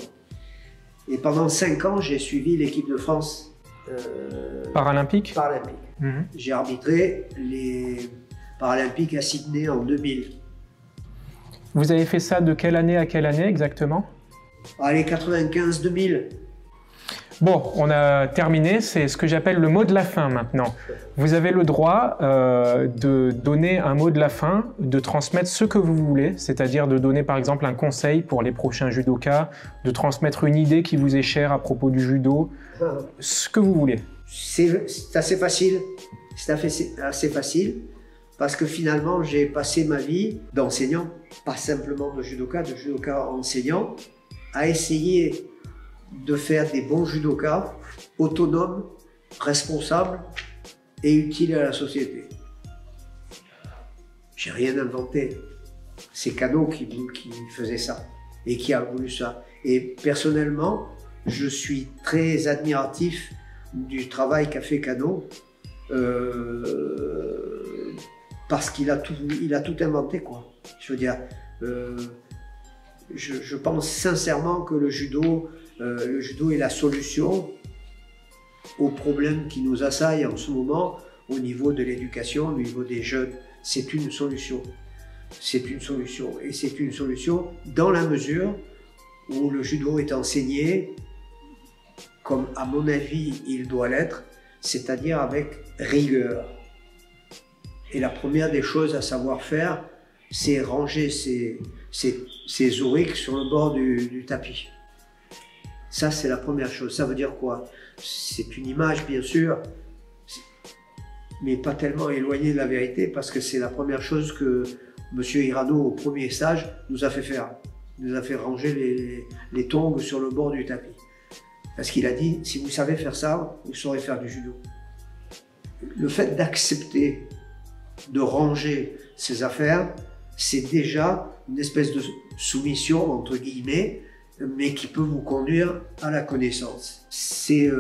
Et pendant 5 ans, j'ai suivi l'équipe de France paralympique. J'ai arbitré les Paralympiques à Sydney en 2000. Vous avez fait ça de quelle année à quelle année exactement? Allez, 95-2000. Bon, on a terminé, c'est ce que j'appelle le mot de la fin maintenant. Vous avez le droit de donner un mot de la fin, de transmettre ce que vous voulez, c'est-à-dire de donner par exemple un conseil pour les prochains judokas, de transmettre une idée qui vous est chère à propos du judo, ce que vous voulez. C'est assez facile, assez facile, parce que finalement j'ai passé ma vie d'enseignant, pas simplement de judoka enseignant, à essayer de faire des bons judokas autonomes, responsables et utiles à la société. J'ai rien inventé. C'est Kano qui faisait ça et qui a voulu ça. Et personnellement, je suis très admiratif du travail qu'a fait Kano parce qu'il a tout inventé, quoi. Je veux dire, je pense sincèrement que le judo est la solution aux problèmes qui nous assaillent en ce moment au niveau de l'éducation, au niveau des jeunes. C'est une solution. C'est une solution. Et c'est une solution dans la mesure où le judo est enseigné comme, à mon avis, il doit l'être, c'est-à-dire avec rigueur. Et la première des choses à savoir faire, c'est ranger ses ouriques sur le bord du tapis. Ça, c'est la première chose. Ça veut dire quoi? C'est une image, bien sûr, mais pas tellement éloignée de la vérité, parce que c'est la première chose que M. Hirano, au premier stage, nous a fait faire. Il nous a fait ranger les tongs sur le bord du tapis. Parce qu'il a dit, si vous savez faire ça, vous saurez faire du judo. Le fait d'accepter de ranger ses affaires, c'est déjà une espèce de soumission, entre guillemets, mais qui peut vous conduire à la connaissance. C'est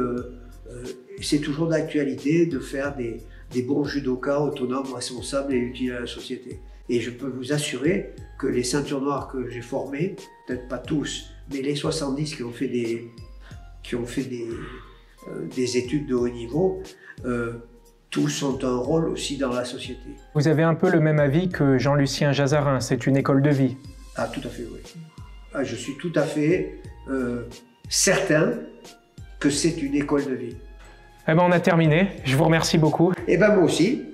toujours d'actualité de faire des bons judokas autonomes, responsables et utiles à la société. Et je peux vous assurer que les ceintures noires que j'ai formées, peut-être pas tous, mais les 70 qui ont fait des études de haut niveau, tous ont un rôle aussi dans la société. Vous avez un peu le même avis que Jean-Lucien Jazarin, c'est une école de vie. Ah, tout à fait, oui. Ah, je suis tout à fait certain que c'est une école de vie. Eh ben, on a terminé. Je vous remercie beaucoup. Eh ben, moi aussi.